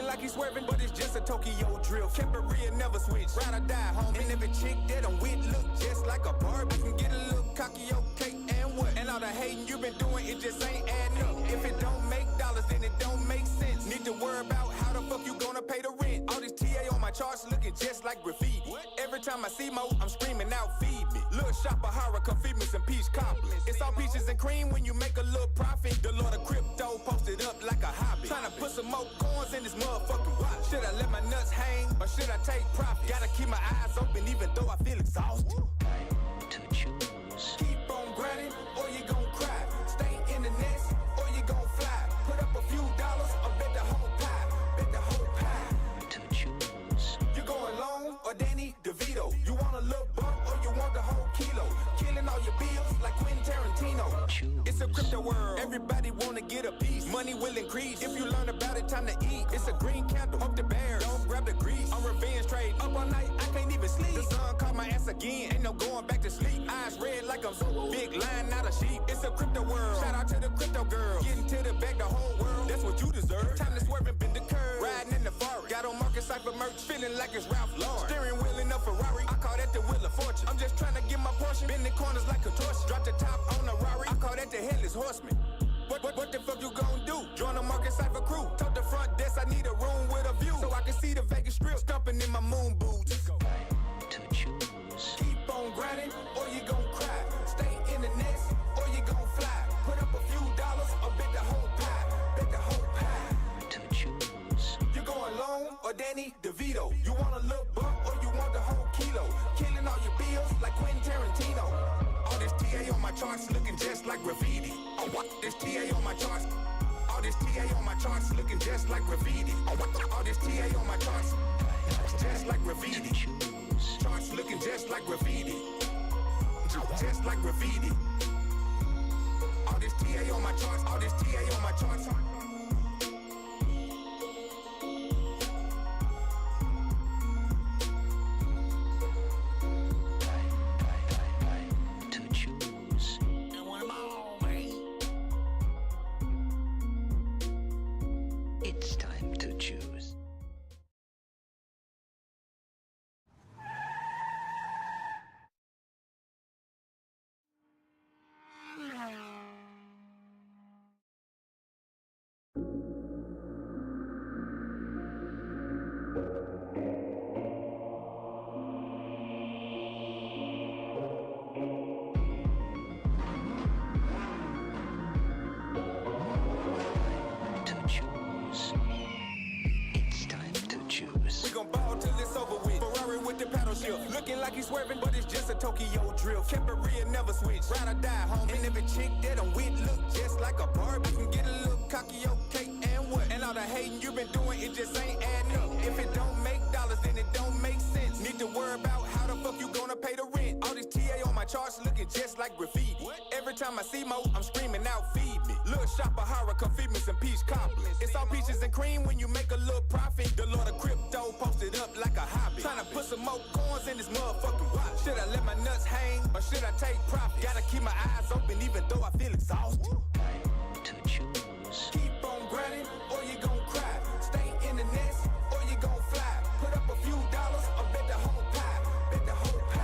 Looking like he's swerving, but it's just a Tokyo drift. Kept it real, never switch. Ride or die, homie. And every chick that I'm with look just like a Barbie. I can get a little cocky, okay, and what? And all the hating you been doing, it just ain't adding up. If it don't make dollars, then it don't make sense. Need to worry about how the fuck you gonna pay the rent. All this TA on my charts looking just like graffiti. Every time I see Mo, I'm screaming out, feed me. Little shopper horror, come feed me some peach cobbler. It's all peaches and cream when you make a little profit. The Lord of crypto posted up like a hobby. Trying to put some more coins in this motherfucking watch. Should I let my nuts hang or should I take profit? Gotta keep my eyes open even though I feel exhausted. To choose. Keep on grinding or you gon' cry. Stay in the nest or you gon' fly. Put up a few dollars or bet the whole pie. Bet the whole pie. To choose. You going long or Danny DeVito? You want a little bump or you want the whole kilo? Killing all your bills like Quentin Tarantino. Choose. It's a crypto world. Everybody wanna get a piece. Money will increase. If you learn about it, time to eat. It's a green candle. Up the bear. Don't grab the grease. I'm revenge trade. Up all night, I can't even sleep. The sun caught my ass again. Ain't no going back to sleep. Eyes red like I'm so big line, not a sheep. It's a crypto world. Shout out to the crypto girl. Getting to the bag, the whole world. That's what you deserve. Time to swerve and bend the curve. Riding in the forest. Got on Market Cipher merch. Feeling like it's Ralph Lauren. Steering wheel in a Ferrari. I call that the wheel of fortune. I'm just trying to get my portion. Bend the corners like a torch. Drop the top on a Rari. I call that the headless horseman. What the fuck you gon' do? Join the Market Cipher crew. Talk the front desk, I need a room with a view. So I can see the Vegas Strip. Stumping in my moon boots. To choose. Keep on grinding or you gon' cry. Stay in the nest or you gon' fly. Put up a few dollars or bet the whole pie. Bet the whole pie. To choose. You going long or Danny DeVito? You want a little bump or you want the whole kilo? Killing all your bills like Quentin Tarantino. All this TA on my charts looking just like graffiti. Oh, what? This TA on my charts. All this TA on my charts looking just like graffiti. Oh, what? All this TA on my charts just like graffiti. Choose. Charts looking just like graffiti. Just like graffiti. All this TA on my charts. All this TA on my charts. To choose. I want them all, man. It's time to choose. To choose. It's time to choose. We gon' ball till it's over with. Ferrari with the paddle shift. Looking like he's swerving, but it's just a Tokyo drift. Kept it real, never switch. Ride or die, homie. And every chick that I'm with look just like a Barbie. I can get a little cocky, okay, and what? And all the hating you been doing, it just ain't adding up. If it don't make dollars, then it don't make sense. Need to worry about how the fuck you gonna pay the rent. All this TA on my charts looking just like graffiti. Every time I see Mo, I'm screaming out, feed me. Little shopper horror, come feed me some peach cobbler. It's all peaches and cream when you make a little profit. The Lord of crypto posted up like a hobby. Trying to put some more coins in this motherfucking watch. Should I let my nuts hang or should I take profit? Gotta keep my eyes open even though I feel exhausted. To choose. Keep on grinding or you gon' cry. Stay in the nest or you gon' fly. Put up a few dollars or bet the whole pie. Bet the whole pie.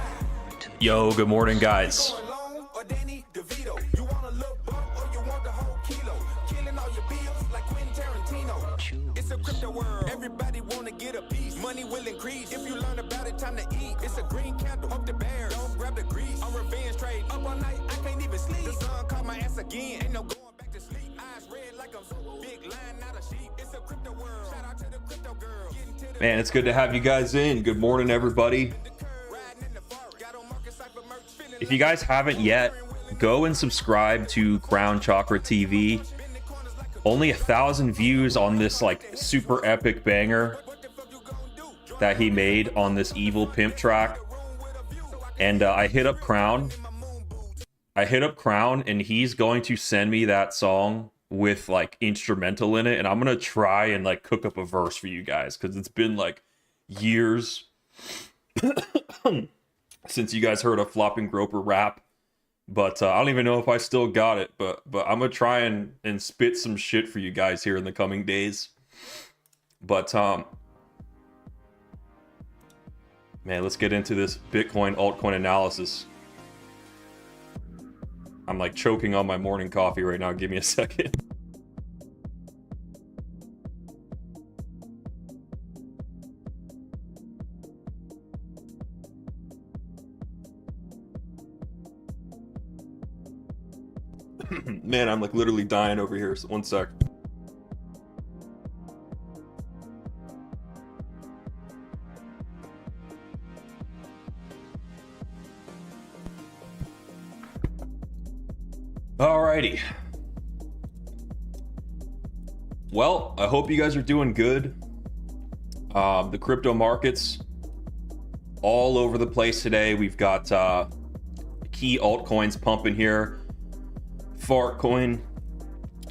Yo, good morning, guys. Going long or Danny DeVito? You want a little bump or you want the whole kilo? Killing all your bills like Quentin Tarantino. Choose. It's a crypto world. Everybody wanna get a piece. Money will increase. If you learn about it, time to eat. It's a green candle. Up the bear. Don't grab the grease. I'm revenge trade. Up all night, I can't even sleep. The sun caught my ass again. Ain't no going back to sleep. Eyes red like I'm so big line, not a sheep. It's a crypto world. Shout out to the crypto girl. Getting to the Man, it's good to have you guys in. Good morning, everybody. riding in the forest. Got on Market Cipher merch. Feeling If you guys haven't yet, go and subscribe to Crown Chakra TV. Only 1,000 views on this like super epic banger that he made on this evil pimp track. And I hit up Crown. And he's going to send me that song with like instrumental in it. And I'm gonna try and like cook up a verse for you guys because it's been like years since you guys heard a FloppingGroper rap. But I don't even know if I still got it. But I'm gonna try and spit some shit for you guys here in the coming days. But man, let's get into this Bitcoin altcoin analysis. I'm like choking on my morning coffee right now. Give me a second. Man, I'm like literally dying over here. So one sec. Alrighty. Well, I hope you guys are doing good. The crypto markets all over the place today. We've got key altcoins pumping here. Fartcoin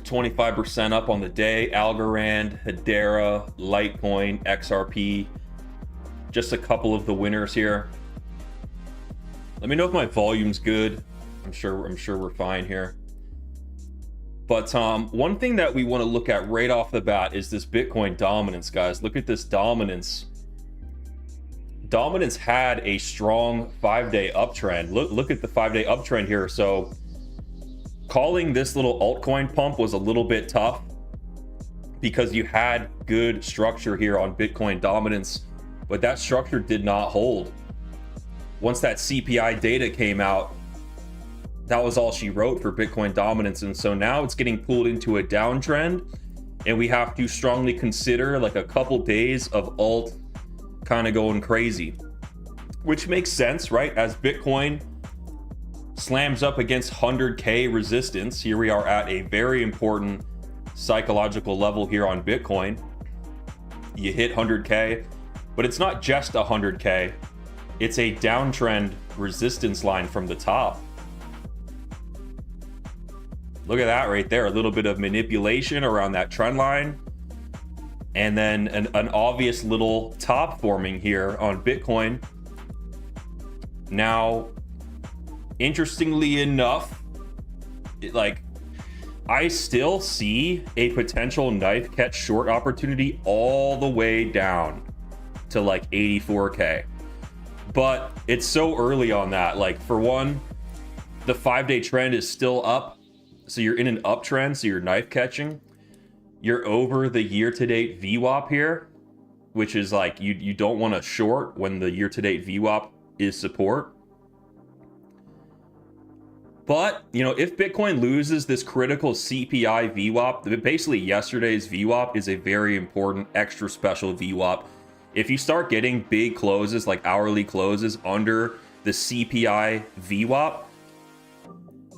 25% up on the day. Algorand, Hedera, Litecoin, XRP. Just a couple of the winners here. Let me know if my volume's good. I'm sure we're fine here. But one thing that we want to look at right off the bat is this Bitcoin dominance, guys. Look at this dominance. Dominance had a strong 5-day uptrend. Look at the 5-day uptrend here. So calling this little altcoin pump was a little bit tough because you had good structure here on Bitcoin dominance, but that structure did not hold. Once that CPI data came out, that was all she wrote for Bitcoin dominance. And so now it's getting pulled into a downtrend, and we have to strongly consider like a couple days of alt kind of going crazy, which makes sense, right? As Bitcoin slams up against 100K resistance, here we are at a very important psychological level here on Bitcoin. You hit 100K, but it's not just 100K. It's a downtrend resistance line from the top. Look at that right there. A little bit of manipulation around that trend line. And then an obvious little top forming here on Bitcoin. Now, interestingly enough, I still see a potential knife catch short opportunity all the way down to like 84K. But it's so early on that. Like, for one, the 5-day trend is still up. So you're in an uptrend, so you're knife catching. You're over the year-to-date VWAP here, which is like you don't want to short when the year-to-date VWAP is support. But, you know, if Bitcoin loses this critical CPI VWAP, basically yesterday's VWAP is a very important extra special VWAP. If you start getting big closes, like hourly closes under the CPI VWAP,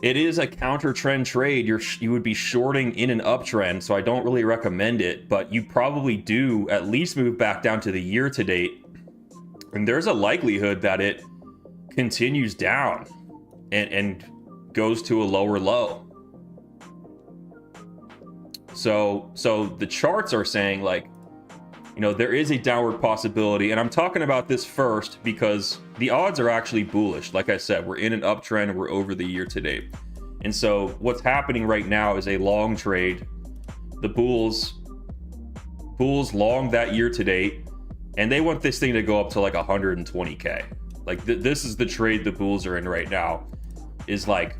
it is a counter trend trade. You would be shorting in an uptrend, so I don't really recommend it, but you probably do at least move back down to the year to date. And there's a likelihood that it continues down and goes to a lower low. So the charts are saying, like, you know, there is a downward possibility, and I'm talking about this first because the odds are actually bullish. Like I said, we're in an uptrend and we're over the year to date. And so what's happening right now is a long trade. The bulls long that year to date, and they want this thing to go up to like 120K. Like this is the trade the bulls are in right now. Is like,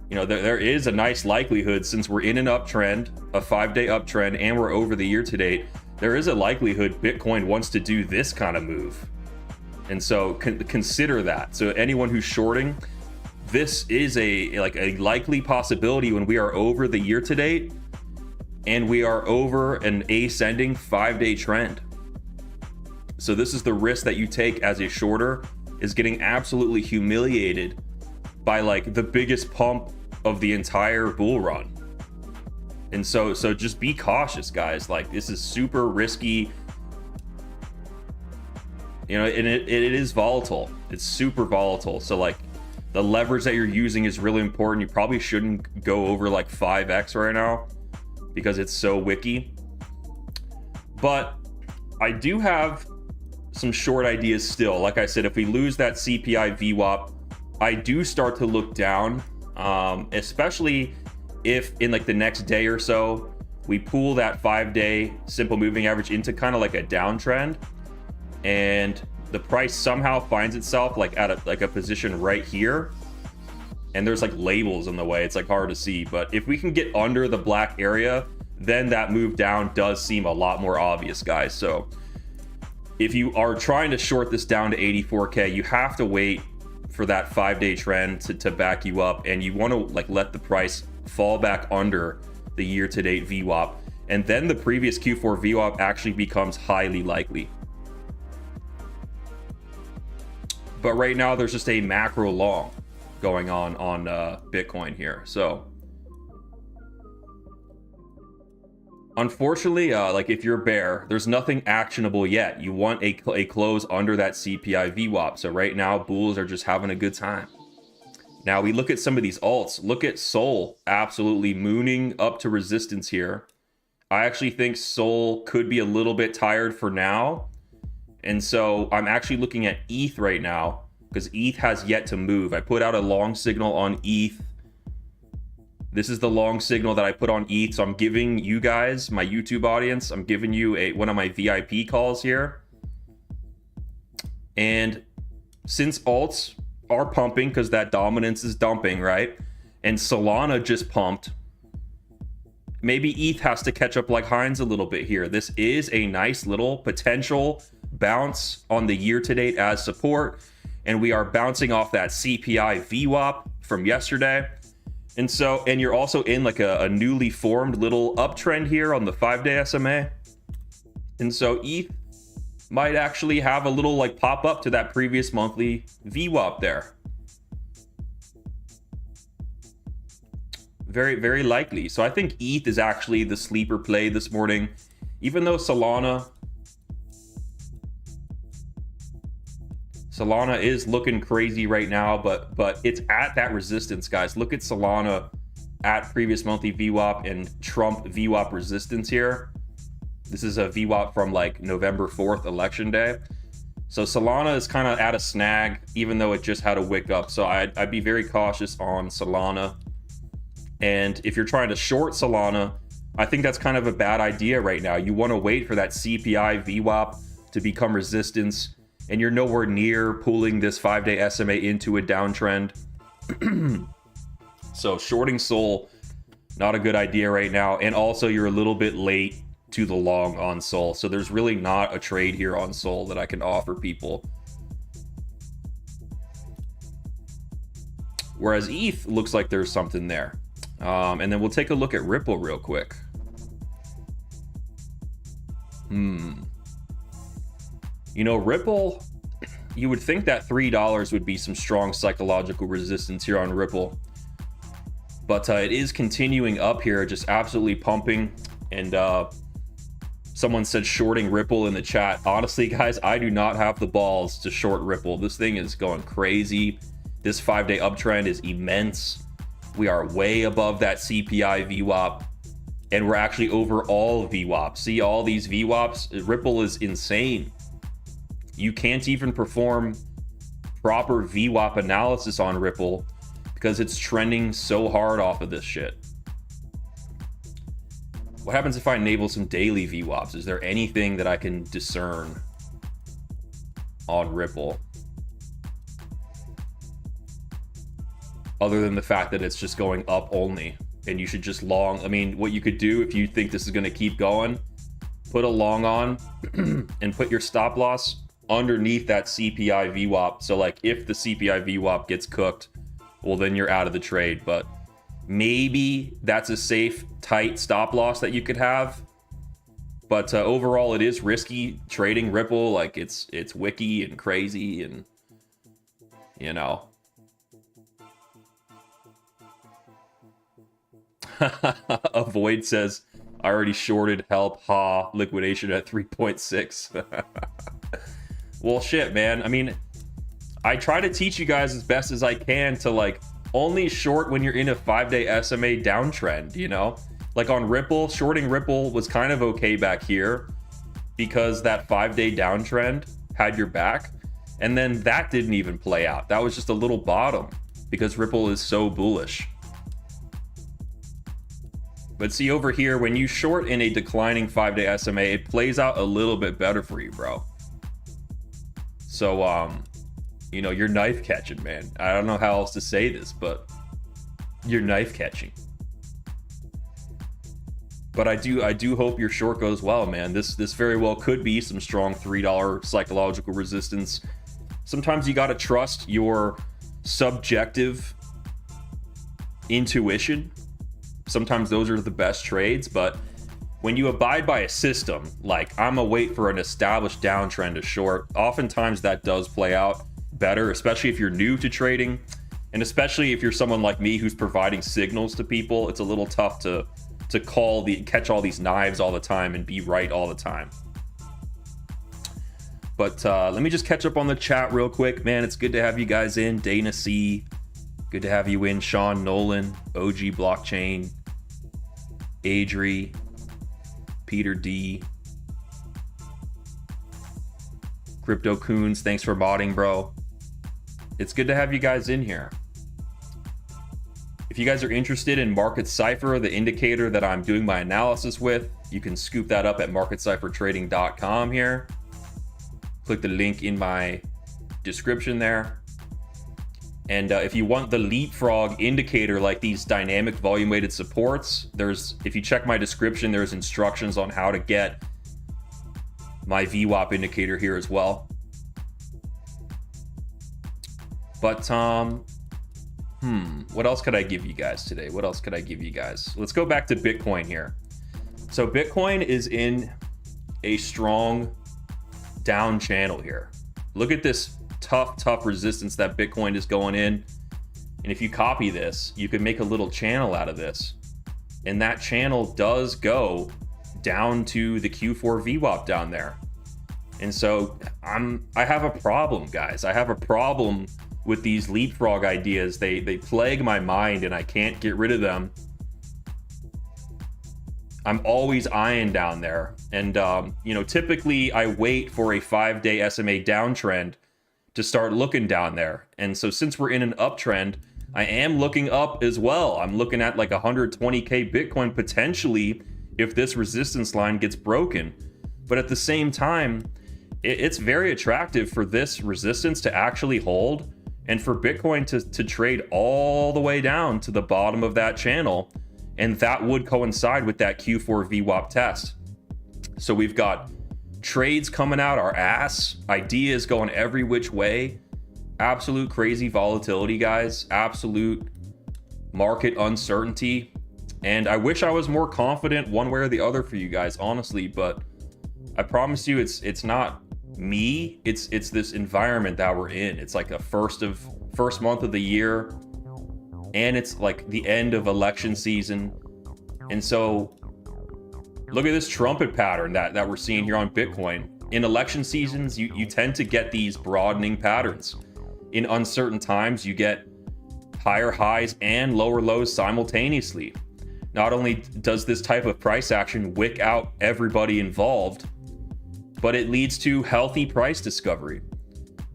you know, there is a nice likelihood, since we're in an uptrend, a 5-day uptrend, and we're over the year to date, there is a likelihood Bitcoin wants to do this kind of move. And so consider that. So anyone who's shorting, this is a likely possibility when we are over the year to date and we are over an ascending 5-day trend. So this is the risk that you take as a shorter, is getting absolutely humiliated by like the biggest pump of the entire bull run. And so just be cautious, guys. Like, this is super risky, you know, and it is volatile. It's super volatile. So like the leverage that you're using is really important. You probably shouldn't go over like 5x right now because it's so wicky. But I do have some short ideas still. Like I said, if we lose that CPI VWAP, I do start to look down, especially if in like the next day or so we pull that 5-day simple moving average into kind of like a downtrend, and the price somehow finds itself like at a position right here, and there's like labels in the way. It's like hard to see, but if we can get under the black area, then that move down does seem a lot more obvious, guys. So if you are trying to short this down to 84K, you have to wait for that 5-day trend to back you up, and you want to like let the price fall back under the year-to-date VWAP, and then the previous Q4 VWAP actually becomes highly likely. But right now there's just a macro long going on Bitcoin here. So unfortunately, like if you're bear, there's nothing actionable yet. You want a close under that CPI VWAP. So right now, bulls are just having a good time. Now we look at some of these alts. Look at Sol absolutely mooning up to resistance here. I actually think Sol could be a little bit tired for now. And so I'm actually looking at ETH right now because ETH has yet to move. I put out a long signal on ETH. This is the long signal that I put on ETH. So I'm giving you guys, my YouTube audience, I'm giving you one of my VIP calls here. And since alts are pumping because that dominance is dumping, right? And Solana just pumped. Maybe ETH has to catch up like Heinz a little bit here. This is a nice little potential bounce on the year to date as support. And we are bouncing off that CPI VWAP from yesterday. And so, and you're also in like a newly formed little uptrend here on the 5-day SMA. And so ETH might actually have a little like pop up to that previous monthly VWAP there. Very, very likely. So I think ETH is actually the sleeper play this morning, even though Solana is looking crazy right now, but it's at that resistance, guys. Look at Solana at previous monthly VWAP and Trump VWAP resistance here. This is a VWAP from like November 4th, election day. So Solana is kind of at a snag, even though it just had a wick up. So I'd be very cautious on Solana. And if you're trying to short Solana, I think that's kind of a bad idea right now. You want to wait for that CPI VWAP to become resistance, and you're nowhere near pulling this 5-day SMA into a downtrend. So shorting Sol, not a good idea right now. And also you're a little bit late to the long on Sol. So there's really not a trade here on Sol that I can offer people. Whereas ETH looks like there's something there. And then we'll take a look at Ripple real quick. You know, Ripple, you would think that $3 would be some strong psychological resistance here on Ripple. But it is continuing up here, just absolutely pumping. And someone said shorting Ripple in the chat. Honestly, guys, I do not have the balls to short Ripple. This thing is going crazy. This 5-day uptrend is immense. We are way above that CPI VWAP. And we're actually over all VWAPs. See all these VWAPs? Ripple is insane. You can't even perform proper VWAP analysis on Ripple because it's trending so hard off of this shit. What happens if I enable some daily VWAPs? Is there anything that I can discern on Ripple other than the fact that it's just going up only? And you should just long. I mean, what you could do if you think this is going to keep going, put a long on and put your stop loss underneath that CPI VWAP. So like if the CPI VWAP gets cooked, well, then you're out of the trade. But maybe that's a safe, tight stop loss that you could have. But overall, it is risky trading Ripple. Like it's wiki and crazy, and you know. Avoid says, I already shorted, help, ha, liquidation at 3.6. Well, shit, man. I mean, I try to teach you guys as best as I can to like only short when you're in a 5-day SMA downtrend, you know? Like on Ripple, shorting Ripple was kind of okay back here because that 5-day downtrend had your back. And then that didn't even play out. That was just a little bottom because Ripple is so bullish. But see over here, when you short in a declining 5-day SMA, it plays out a little bit better for you, bro. So, you know, you're knife catching, man. I don't know how else to say this, but you're knife catching. But I do hope your short goes well, man. This very well could be some strong $3 psychological resistance. Sometimes you got to trust your subjective intuition. Sometimes those are the best trades, but when you abide by a system, like I'm gonna wait for an established downtrend to short, oftentimes that does play out better, especially if you're new to trading, and especially if you're someone like me who's providing signals to people. It's a little tough to catch all these knives all the time and be right all the time. But let me just catch up on the chat real quick, man. It's good to have you guys in. Dana C, good to have you in. Sean Nolan, OG Blockchain, Adri, Peter D, Crypto Coons, thanks for modding, bro. It's good to have you guys in here. If you guys are interested in Market Cipher, the indicator that I'm doing my analysis with, you can scoop that up at marketciphertrading.com here. Click the link in my description there. And if you want the LeapFrog indicator, like these dynamic volume weighted supports, if you check my description, there's instructions on how to get my VWAP indicator here as well. But what else could I give you guys today? What else could I give you guys? Let's go back to Bitcoin here. So Bitcoin is in a strong down channel here. Look at this tough resistance that Bitcoin is going in. And if you copy this, you can make a little channel out of this. And that channel does go down to the Q4 VWAP down there. And so I have a problem, guys. I have a problem with these LeapFrog ideas. They plague my mind and I can't get rid of them. I'm always eyeing down there. And, you know, typically I wait for a 5-day SMA downtrend to start looking down there. And so since we're in an uptrend, I am looking up as well. I'm looking at like 120K Bitcoin potentially if this resistance line gets broken. But at the same time, it's very attractive for this resistance to actually hold and for Bitcoin to trade all the way down to the bottom of that channel. And that would coincide with that Q4 VWAP test. So we've got trades coming out our ass, ideas going every which way, absolute crazy volatility, guys, absolute market uncertainty. And I wish I was more confident one way or the other for you guys, honestly, but I promise you it's not me, it's this environment that we're in. It's like a first month of the year, and it's like the end of election season. And so look at this trumpet pattern that we're seeing here on Bitcoin. In election seasons, you tend to get these broadening patterns. In uncertain times, you get higher highs and lower lows simultaneously. Not only does this type of price action wick out everybody involved, but it leads to healthy price discovery.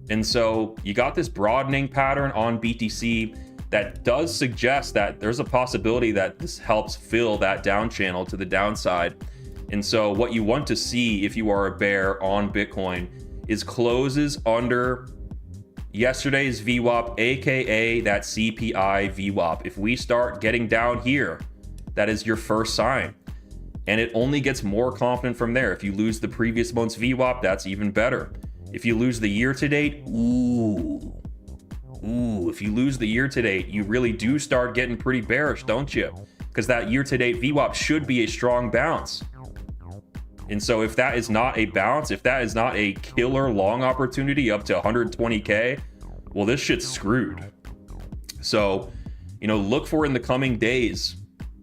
And so you got this broadening pattern on BTC that does suggest that there's a possibility that this helps fill that down channel to the downside. And so what you want to see if you are a bear on Bitcoin is closes under yesterday's VWAP, aka that CPI VWAP. If we start getting down here, that is your first sign. And it only gets more confident from there. If you lose the previous month's VWAP, that's even better. If you lose the year to date, if you lose the year to date, you really do start getting pretty bearish, don't you? Because that year to date VWAP should be a strong bounce. And so if that is not a bounce, if that is not a killer long opportunity up to 120K, well, this shit's screwed. So, you know, look for in the coming days,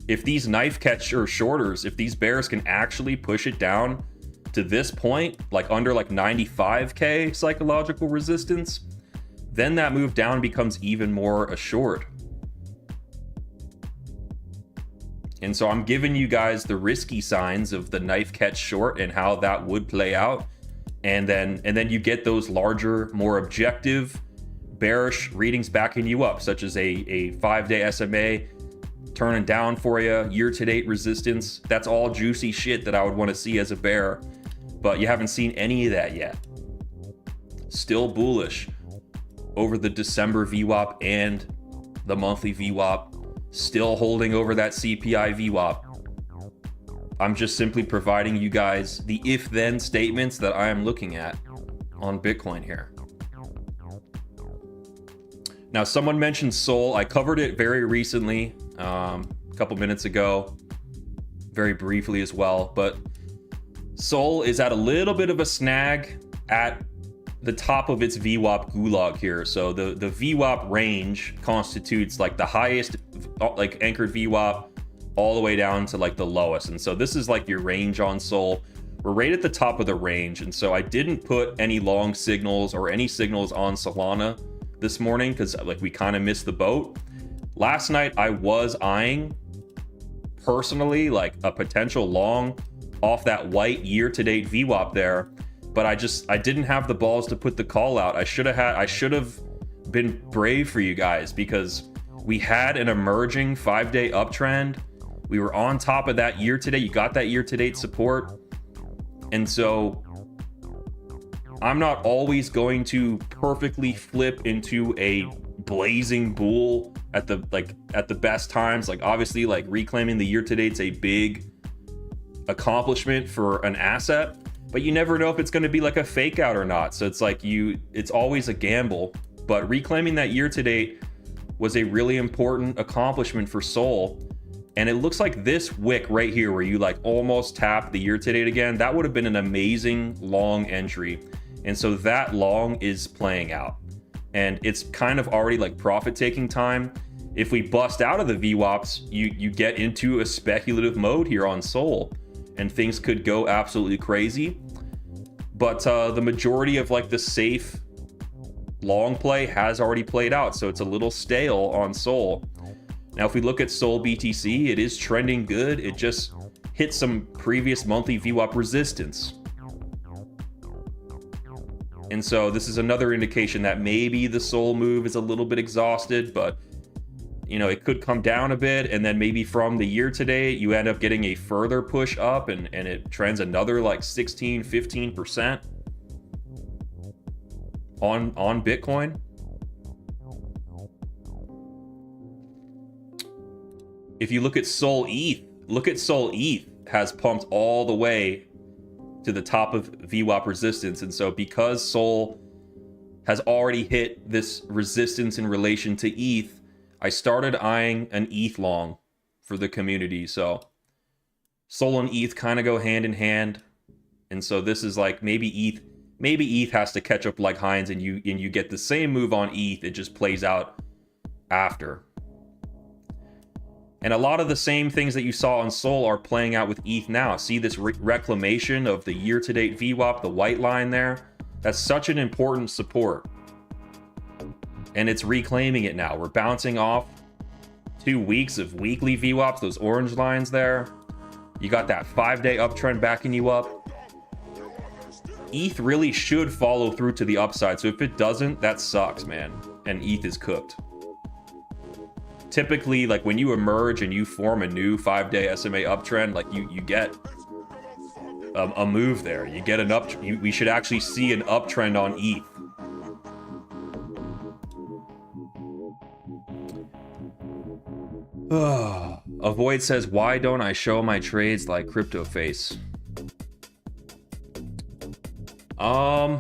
if these knife catcher shorters, if these bears can actually push it down to this point, like under like 95K psychological resistance, then that move down becomes even more assured. And so I'm giving you guys the risky signs of the knife catch short and how that would play out. And then you get those larger, more objective bearish readings backing you up, such as a 5-day SMA turning down for you. Year-to-date resistance. That's all juicy shit that I would want to see as a bear. But you haven't seen any of that yet. Still bullish over the December VWAP and the monthly VWAP. Still holding over that CPI VWAP. I'm just simply providing you guys the if-then statements that I am looking at on Bitcoin here. Now, someone mentioned Sol. I covered it very recently, a couple minutes ago, very briefly as well. But Sol is at a little bit of a snag at the top of its VWAP gulag here. So the VWAP range constitutes like the highest like anchored VWAP all the way down to like the lowest. And so this is like your range on Sol. We're right at the top of the range. And so I didn't put any long signals or any signals on Solana this morning because like we kind of missed the boat. Last night I was eyeing personally like a potential long off that white year-to-date VWAP there, but I didn't have the balls to put the call out. I should have been brave for you guys because we had an emerging 5-day uptrend. We were on top of that year-to-date. You got that year-to-date support. And so I'm not always going to perfectly flip into a blazing bull at the best times. Like obviously like reclaiming the year-to-date's a big accomplishment for an asset, but you never know if it's going to be like a fake out or not. So it's like it's always a gamble, but reclaiming that year-to-date was a really important accomplishment for Sol. And it looks like this wick right here where you like almost tap the year-to-date again, that would have been an amazing long entry. And so that long is playing out. And it's kind of already like profit-taking time. If we bust out of the VWAPs, you get into a speculative mode here on Sol. And things could go absolutely crazy. But the majority of like the safe long play has already played out. So it's a little stale on Sol. Now, if we look at Sol BTC, it is trending good. It just hit some previous monthly VWAP resistance. And so this is another indication that maybe the Sol move is a little bit exhausted, but you know, it could come down a bit. And then maybe from the year to date, you end up getting a further push up and it trends another like 16, 15% on Bitcoin. If you look at Sol ETH has pumped all the way to the top of VWAP resistance. And so because Sol has already hit this resistance in relation to ETH, I started eyeing an ETH long for the community. So Sol and ETH kind of go hand in hand. And so this is like maybe ETH has to catch up like Heinz and you get the same move on ETH. It just plays out after. And a lot of the same things that you saw on Sol are playing out with ETH now. See this reclamation of the year-to-date VWAP, the white line there? That's such an important support. And it's reclaiming it now. We're bouncing off 2 weeks of weekly VWAPs, those orange lines there. You got that 5-day uptrend backing you up. ETH really should follow through to the upside. So if it doesn't, that sucks, man. And ETH is cooked. Typically, like when you emerge and you form a new 5-day SMA uptrend, like you get a move there. You get an we should actually see an uptrend on ETH. Avoid says, why don't I show my trades like Crypto Face? I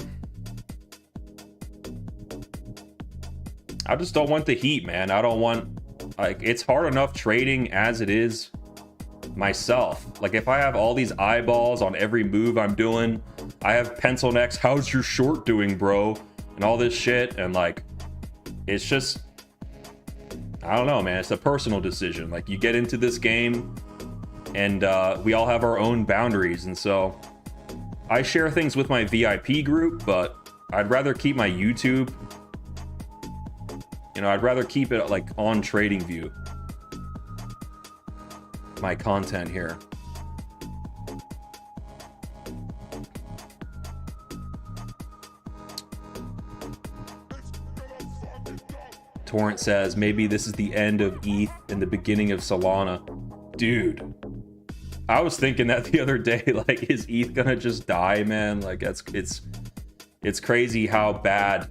just don't want the heat, man. I don't want, like, it's hard enough trading as it is myself. Like, if I have all these eyeballs on every move I'm doing, I have pencil necks, how's your short doing, bro? And all this shit, and like, it's just, I don't know, man. It's a personal decision. Like, you get into this game, and we all have our own boundaries, and so I share things with my VIP group, but I'd rather keep my YouTube, you know, I'd rather keep it like on TradingView, my content here. Torrent says, maybe this is the end of ETH and the beginning of Solana. Dude, I was thinking that the other day, like, is ETH gonna just die, man? Like, it's crazy how bad.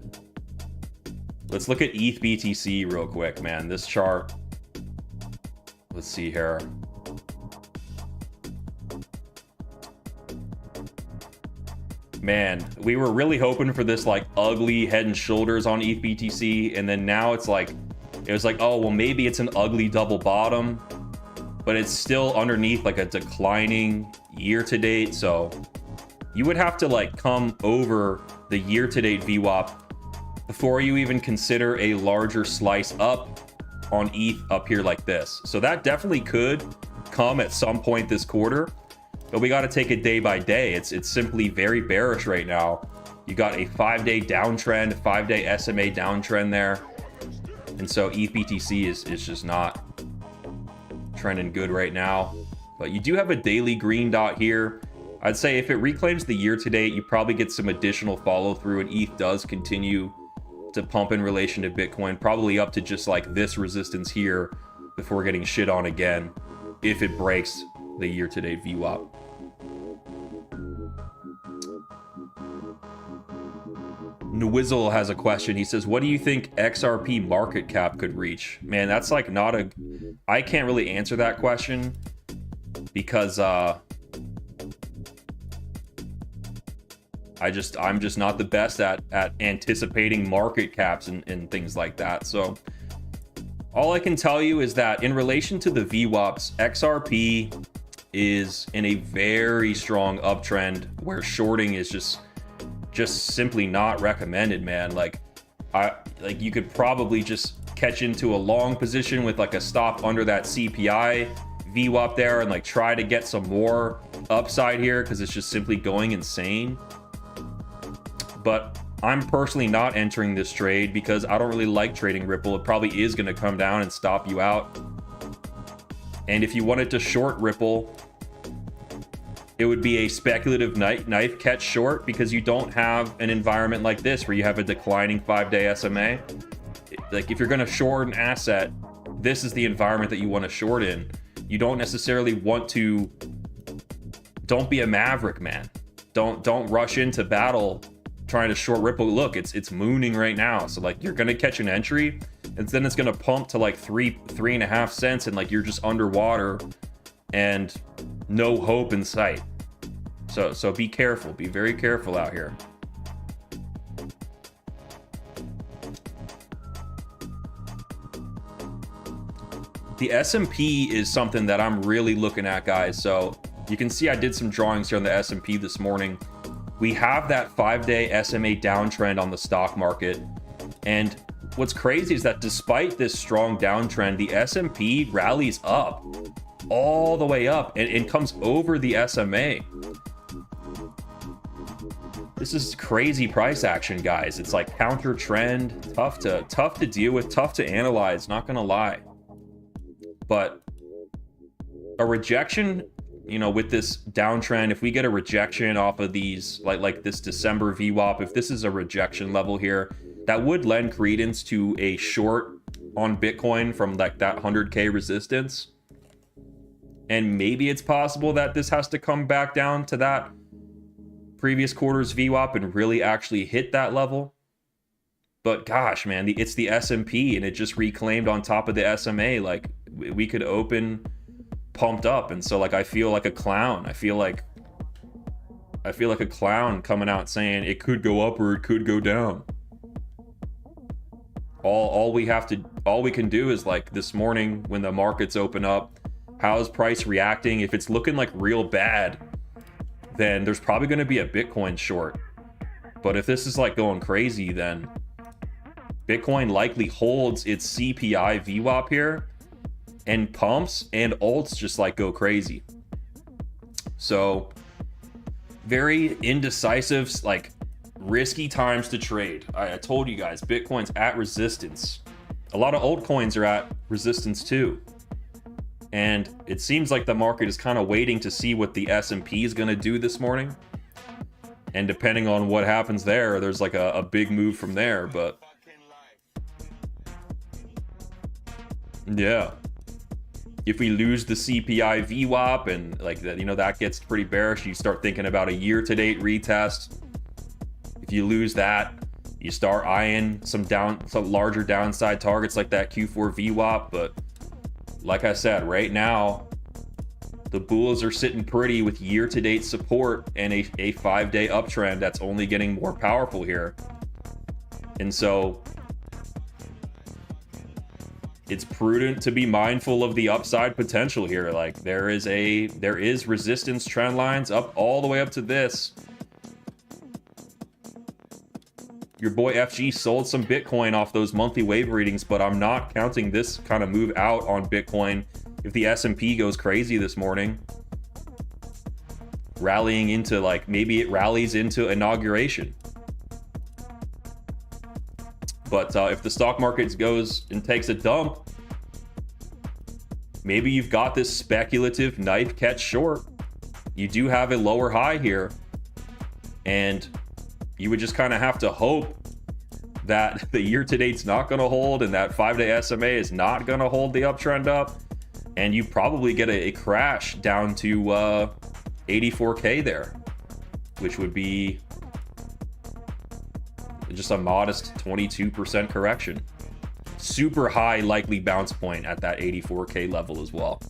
Let's look at ETH BTC real quick, man. This chart. Let's see here. Man, we were really hoping for this like ugly head and shoulders on ETH BTC, and then now it's like, it was like, oh well, maybe it's an ugly double bottom, but it's still underneath like a declining year to date. So you would have to like come over the year to date VWAP before you even consider a larger slice up on ETH up here like this. So that definitely could come at some point this quarter, but we got to take it day by day. It's simply very bearish right now. You got a 5-day downtrend, 5-day SMA downtrend there, and so ETH BTC is just not trending good right now. But you do have a daily green dot here. I'd say if it reclaims the year to date, you probably get some additional follow through, and ETH does continue to pump in relation to Bitcoin, probably up to just like this resistance here before getting shit on again if it breaks the year to date VWAP. Nwizzle has a question. He says, what do you think XRP market cap could reach? Man, that's like not a... I can't really answer that question because I'm just not the best at anticipating market caps and things like that. So all I can tell you is that in relation to the VWAPs, XRP is in a very strong uptrend where shorting is just simply not recommended, man. Like you could probably just catch into a long position with like a stop under that CPI VWAP there and like try to get some more upside here because it's just simply going insane. But I'm personally not entering this trade because I don't really like trading Ripple. It probably is going to come down and stop you out. And if you wanted to short Ripple, it would be a speculative knife catch short because you don't have an environment like this where you have a declining 5-day SMA. Like if you're going to short an asset, this is the environment that you want to short in. You don't necessarily want to... Don't be a maverick, man. Don't rush into battle trying to short Ripple. Look, it's mooning right now. So like you're going to catch an entry and then it's going to pump to like 3.5 cents and like you're just underwater and no hope in sight. So be careful. Be very careful out here. The S&P is something that I'm really looking at, guys. So you can see I did some drawings here on the S&P this morning. We have that 5-day SMA downtrend on the stock market. And what's crazy is that despite this strong downtrend, the S&P rallies up all the way up and comes over the SMA. This is crazy price action, guys. It's like counter trend, tough to deal with, tough to analyze, not gonna lie. But a rejection, you know, with this downtrend, if we get a rejection off of these, like this December VWAP, if this is a rejection level here, that would lend credence to a short on Bitcoin from like that 100K resistance. And maybe it's possible that this has to come back down to that previous quarter's VWAP and really actually hit that level. But gosh, man, it's the S&P and it just reclaimed on top of the SMA. Like we could open pumped up, and so like I feel like a clown. I feel like a clown coming out saying it could go up or it could go down. All we can do is like this morning when the markets open up, how's price reacting? If it's looking like real bad, then there's probably going to be a Bitcoin short. But if this is like going crazy, then Bitcoin likely holds its CPI VWAP here and pumps, and alts just like go crazy. So very indecisive, like risky times to trade. I told you guys, Bitcoin's at resistance. A lot of altcoins are at resistance too. And it seems like the market is kind of waiting to see what the S&P is going to do this morning. And depending on what happens there, there's like a big move from there. But Yeah. If we lose the CPI VWAP and like that, that gets pretty bearish. You start thinking about a year-to-date retest. If you lose that, you start eyeing some larger downside targets like that Q4 VWAP. But like I said, right now, the bulls are sitting pretty with year-to-date support and a 5-day uptrend that's only getting more powerful here. And so it's prudent to be mindful of the upside potential here. Like there is resistance trend lines up all the way up to this. Your boy FG sold some Bitcoin off those monthly wave readings, but I'm not counting this kind of move out on Bitcoin if the S&P goes crazy this morning. Rallying into maybe it rallies into inauguration. But if the stock market goes and takes a dump, maybe you've got this speculative knife catch short. You do have a lower high here, and you would just kind of have to hope that the year-to-date's not going to hold and that 5-day SMA is not going to hold the uptrend up, and you probably get a crash down to 84K there, which would be just a modest 22% correction. Super high likely bounce point at that 84K level as well.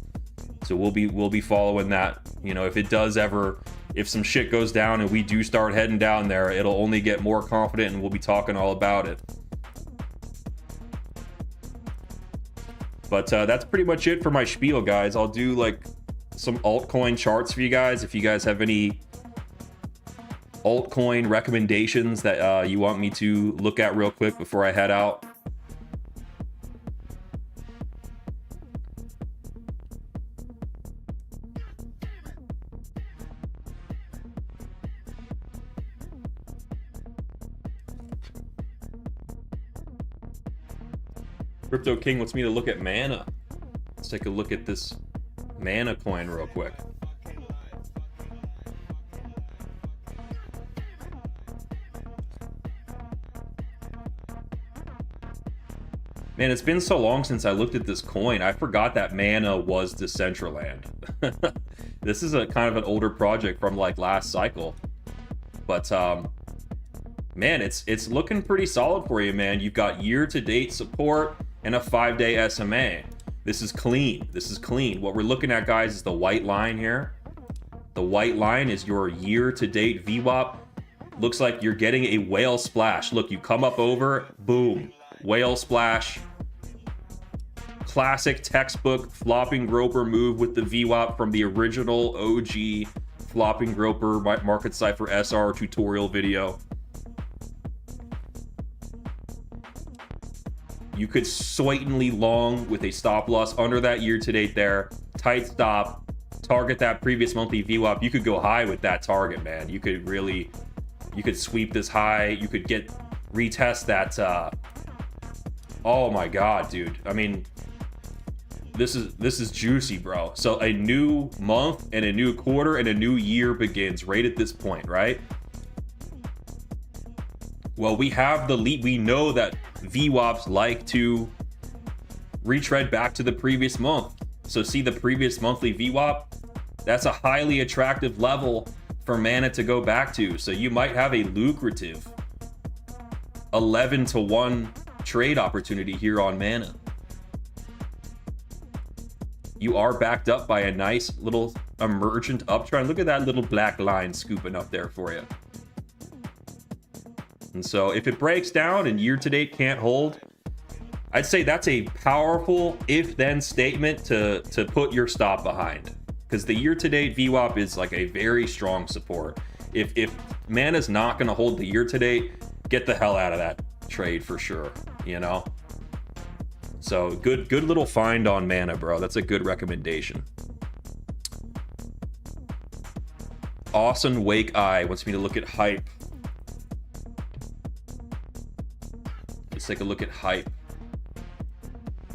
So we'll be following that. If some shit goes down and we do start heading down there, it'll only get more confident and we'll be talking all about it. But that's pretty much it for my spiel, guys. I'll do some altcoin charts for you guys. If you guys have any altcoin recommendations that you want me to look at real quick before I head out. Crypto King wants me to look at Mana. Let's take a look at this Mana coin real quick. Man, it's been so long since I looked at this coin. I forgot that Mana was Decentraland. This is a kind of an older project from last cycle. But man, it's looking pretty solid for you, man. You've got year-to-date support and a 5-day SMA. This is clean. This is clean. What we're looking at, guys, is the white line here. The white line is your year-to-date VWAP. Looks like you're getting a whale splash. Look, you come up over, boom, whale splash. Classic textbook FloppingGroper move with the VWAP from the original OG FloppingGroper Market Cipher SR tutorial video. You could certainly long with a stop loss under that year-to-date there. Tight stop. Target that previous monthly VWAP. You could go high with that target, man. You could sweep this high. You could retest that. Oh my God, dude. I mean, this is juicy, bro. So a new month and a new quarter and a new year begins right at this point, right? Well, we have we know that VWAPs like to retread back to the previous month. So see the previous monthly VWAP? That's a highly attractive level for Mana to go back to. So you might have a lucrative 11-to-1 trade opportunity here on Mana. You are backed up by a nice little emergent uptrend. Look at that little black line scooping up there for you. And so if it breaks down and year-to-date can't hold, I'd say that's a powerful if-then statement to put your stop behind. Because the year-to-date VWAP is a very strong support. If Mana's not going to hold the year-to-date, get the hell out of that trade for sure, So good little find on Mana, bro. That's a good recommendation. Awesome Wake Eye wants me to look at Hype. Let's take a look at Hype.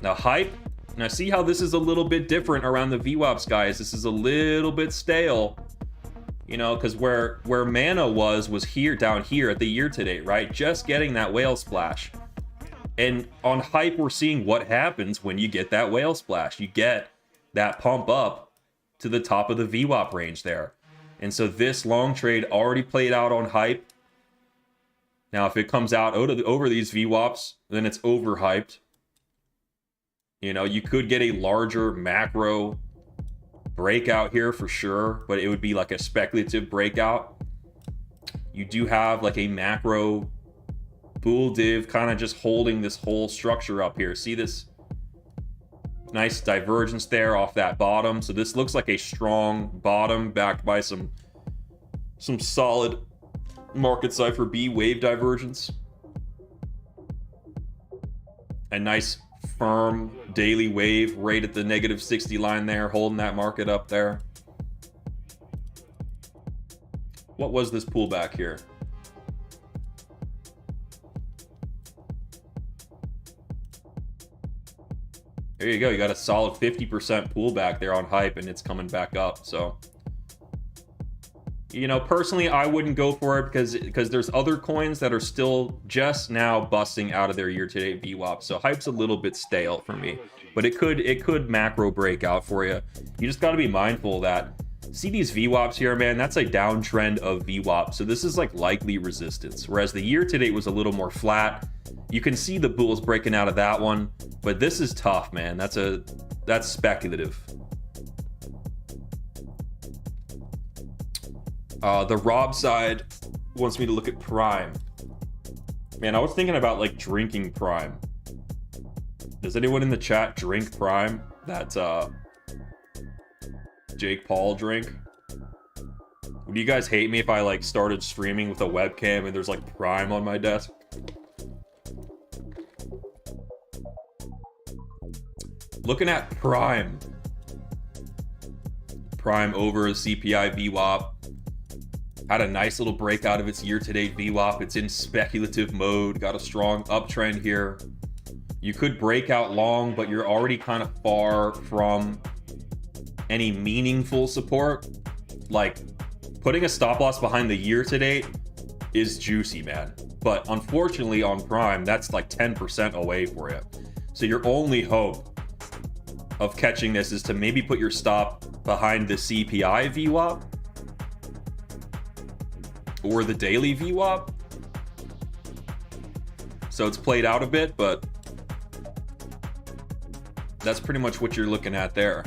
Now see how this is a little bit different around the VWAPs, guys. This is a little bit stale, because where Mana was here, down here at the year-to-date, right? Just getting that whale splash. And on hype, we're seeing what happens when you get that whale splash. You get that pump up to the top of the VWAP range there. And so this long trade already played out on hype. Now, if it comes out over these VWAPs, then it's overhyped. You know, you could get a larger macro breakout here for sure, but it would be like a speculative breakout. You do have like a macro bull div kind of just holding this whole structure up here. See this nice divergence there off that bottom. So this looks like a strong bottom backed by some solid Market Cipher B wave divergence. A nice firm daily wave right at the -60 line there, holding that market up there. What was this pullback here? There you go. You got a solid 50% pullback there on hype, and it's coming back up. So, you know, personally, I wouldn't go for it because there's other coins that are still just now busting out of their year-to-date VWAP. So hype's a little bit stale for me, but it could macro break out for you. You just got to be mindful that, see these VWAPs here, man, that's a downtrend of VWAP. So this is like likely resistance, whereas the year-to-date was a little more flat. You can see the bulls breaking out of that one, but this is tough, man. That's speculative. The Rob side wants me to look at Prime. Man, I was thinking about like drinking Prime. Does anyone in the chat drink Prime? That Jake Paul drink? Would you guys hate me if I like started streaming with a webcam and there's like Prime on my desk? Looking at Prime. Prime over CPI VWAP. Had a nice little breakout of its year-to-date VWAP. It's in speculative mode. Got a strong uptrend here. You could break out long, but you're already kind of far from any meaningful support. Like, putting a stop loss behind the year-to-date is juicy, man. But unfortunately on Prime, that's like 10% away for you. So your only hope of catching this is to maybe put your stop behind the CPI VWAP or the daily VWAP. So it's played out a bit, but that's pretty much what you're looking at there.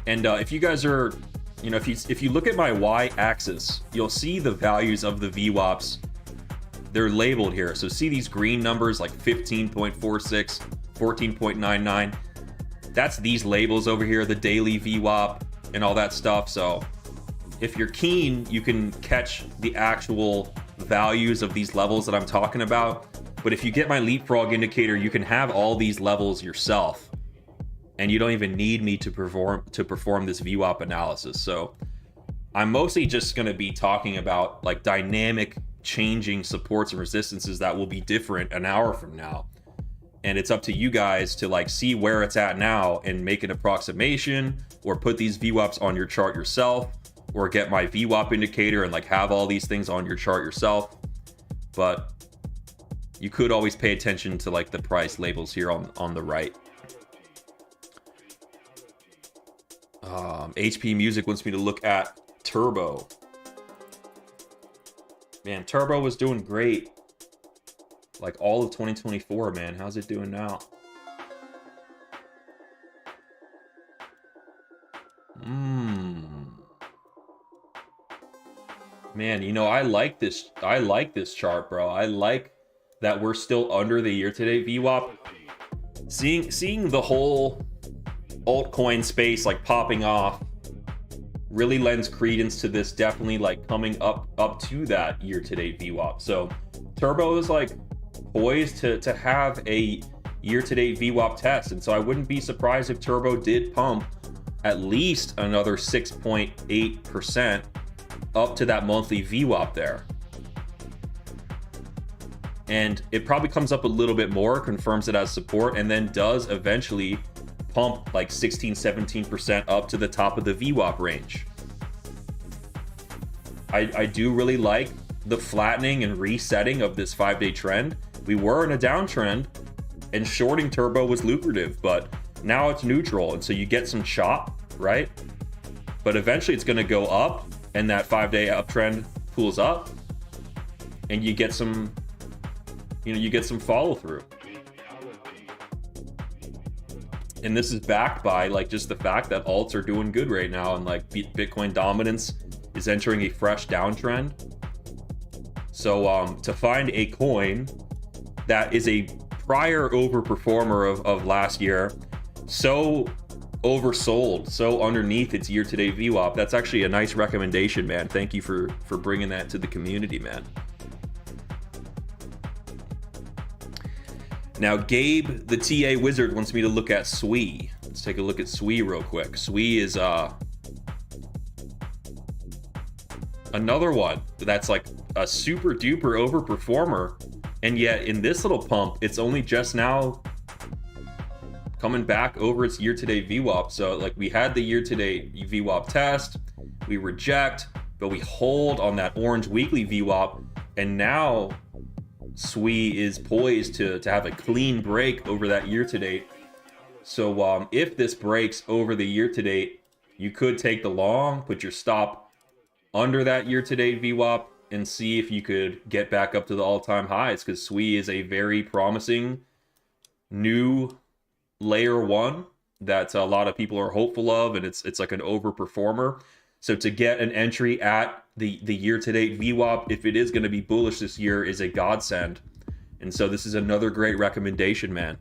And if you guys are, you know, if you look at my y-axis, you'll see the values of the VWAPs. They're labeled here. So see these green numbers like 15.46, 14.99. That's these labels over here, the daily VWAP and all that stuff. So if you're keen, you can catch the actual values of these levels that I'm talking about. But if you get my LeapFrog indicator, you can have all these levels yourself, and you don't even need me to perform this VWAP analysis. So I'm mostly just going to be talking about like dynamic changing supports and resistances that will be different an hour from now. And it's up to you guys to like see where it's at now and make an approximation, or put these VWAPs on your chart yourself, or get my VWAP indicator and like have all these things on your chart yourself. But you could always pay attention to like the price labels here on the right. HP Music wants me to look at Turbo. Man, Turbo was doing great like all of 2024, man. How's it doing now? Man, you know, I like this chart, bro. I like that we're still under the year-to-date VWAP. Seeing the whole altcoin space like popping off really lends credence to this definitely like coming up to that year-to-date VWAP. So Turbo is like poised to have a year-to-date VWAP test, and so I wouldn't be surprised if Turbo did pump at least another 6.8% up to that monthly VWAP there. And it probably comes up a little bit more, confirms it as support, and then does eventually pump like 16-17% up to the top of the VWAP range. I do really like the flattening and resetting of this 5-day trend. We were in a downtrend, and shorting turbo was lucrative, but now it's neutral, and so you get some chop, right? But eventually it's going to go up, and that 5-day uptrend pulls up, and you get some, you get some follow through. And this is backed by like just the fact that alts are doing good right now, and like Bitcoin dominance is entering a fresh downtrend. So to find a coin that is a prior overperformer of last year, so oversold, so underneath its year-to-date VWAP, that's actually a nice recommendation, man. Thank you for bringing that to the community, man. Now, Gabe, the TA wizard, wants me to look at SWE. Let's take a look at SWE real quick. SWE is another one that's like a super duper overperformer, and yet in this little pump, it's only just now coming back over its year-to-date VWAP. So like we had the year-to-date VWAP test, we reject, but we hold on that orange weekly VWAP, and now SWE is poised to have a clean break over that year-to-date. So if this breaks over the year-to-date, you could take the long, put your stop under that year-to-date VWAP, and see if you could get back up to the all-time highs, because SWE is a very promising new layer one that a lot of people are hopeful of, and it's like an overperformer. So to get an entry at the year-to-date VWAP, if it is going to be bullish this year, is a godsend. And so this is another great recommendation, man.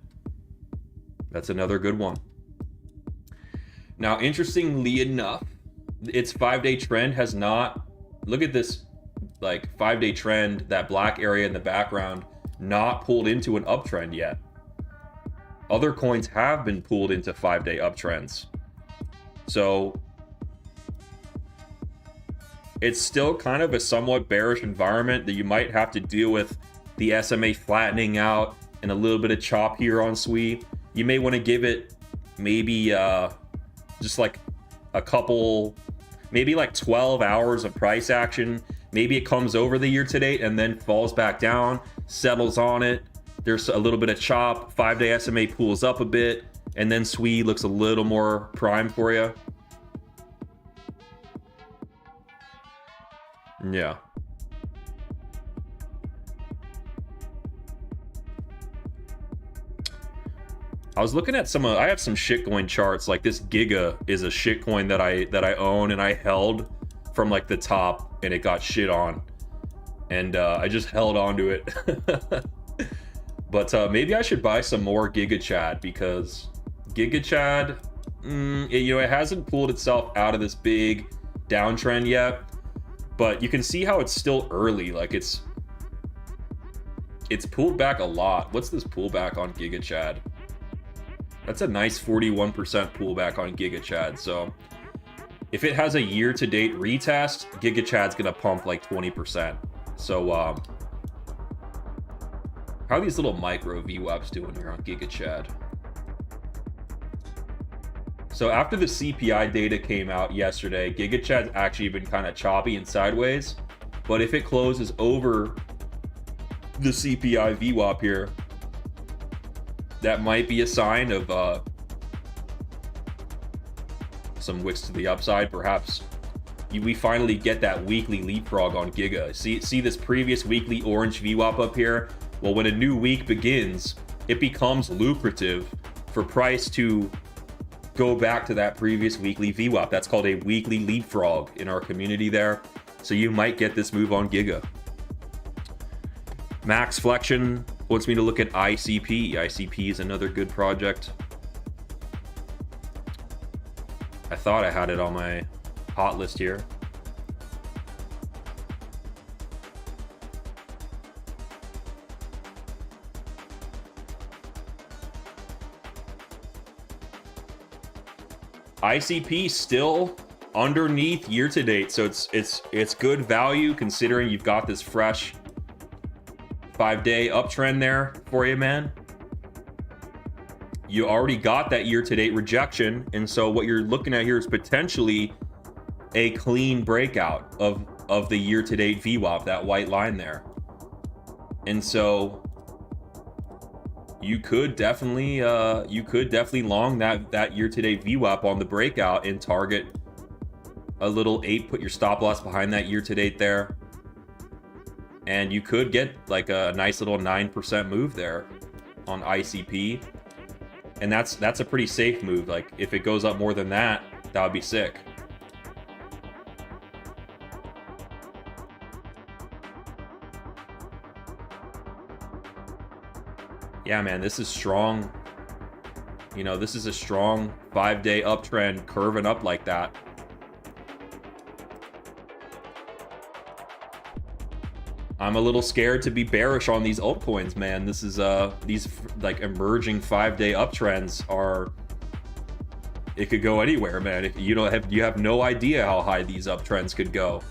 That's another good one. Now, interestingly enough, its 5-day trend has not, look at this like 5-day trend, that black area in the background, not pulled into an uptrend yet. Other coins have been pulled into 5-day uptrends. So it's still kind of a somewhat bearish environment that you might have to deal with the SMA flattening out and a little bit of chop here on SWE. You may want to give it maybe just like a couple, maybe like 12 hours of price action. Maybe it comes over the year-to-date and then falls back down, settles on it. There's a little bit of chop, 5-day SMA pulls up a bit, and then SWE looks a little more prime for you. Yeah. I was looking at some I have some shitcoin charts, like this Giga is a shitcoin that I own, and I held from like the top and it got shit on, and I just held on to it. But maybe I should buy some more Giga Chad, because Giga Chad, it hasn't pulled itself out of this big downtrend yet, but you can see how it's still early. Like it's pulled back a lot. What's this pullback on Giga Chad? That's a nice 41% pullback on Giga Chad. So if it has a year-to-date retest, Giga Chad's gonna pump like 20%. So how are these little micro VWAPs doing here on Giga Chad? So after the CPI data came out yesterday, Giga Chad's actually been kind of choppy and sideways. But if it closes over the CPI VWAP here, that might be a sign of some wicks to the upside. Perhaps we finally get that weekly LeapFrog on Giga. See this previous weekly orange VWAP up here? Well, when a new week begins, it becomes lucrative for price to go back to that previous weekly VWAP. That's called a weekly LeapFrog in our community there. So you might get this move on Giga. Max Flexion wants me to look at ICP. ICP is another good project. I thought I had it on my hot list here. ICP still underneath year to date, so it's good value considering you've got this fresh 5-day uptrend there for you, man. You already got that year-to-date rejection, and so what you're looking at here is potentially a clean breakout of of the year-to-date VWAP, that white line there. And so you could definitely long that year-to-date VWAP on the breakout and target a little 8, put your stop loss behind that year-to-date there. And you could get like a nice little 9% move there on ICP. And that's a pretty safe move. Like if it goes up more than that, that would be sick. Yeah, man, this is strong. You know, this is a strong 5-day uptrend curving up like that. I'm a little scared to be bearish on these altcoins, man. This is these like emerging 5-day uptrends are, it could go anywhere, man. If you have no idea how high these uptrends could go.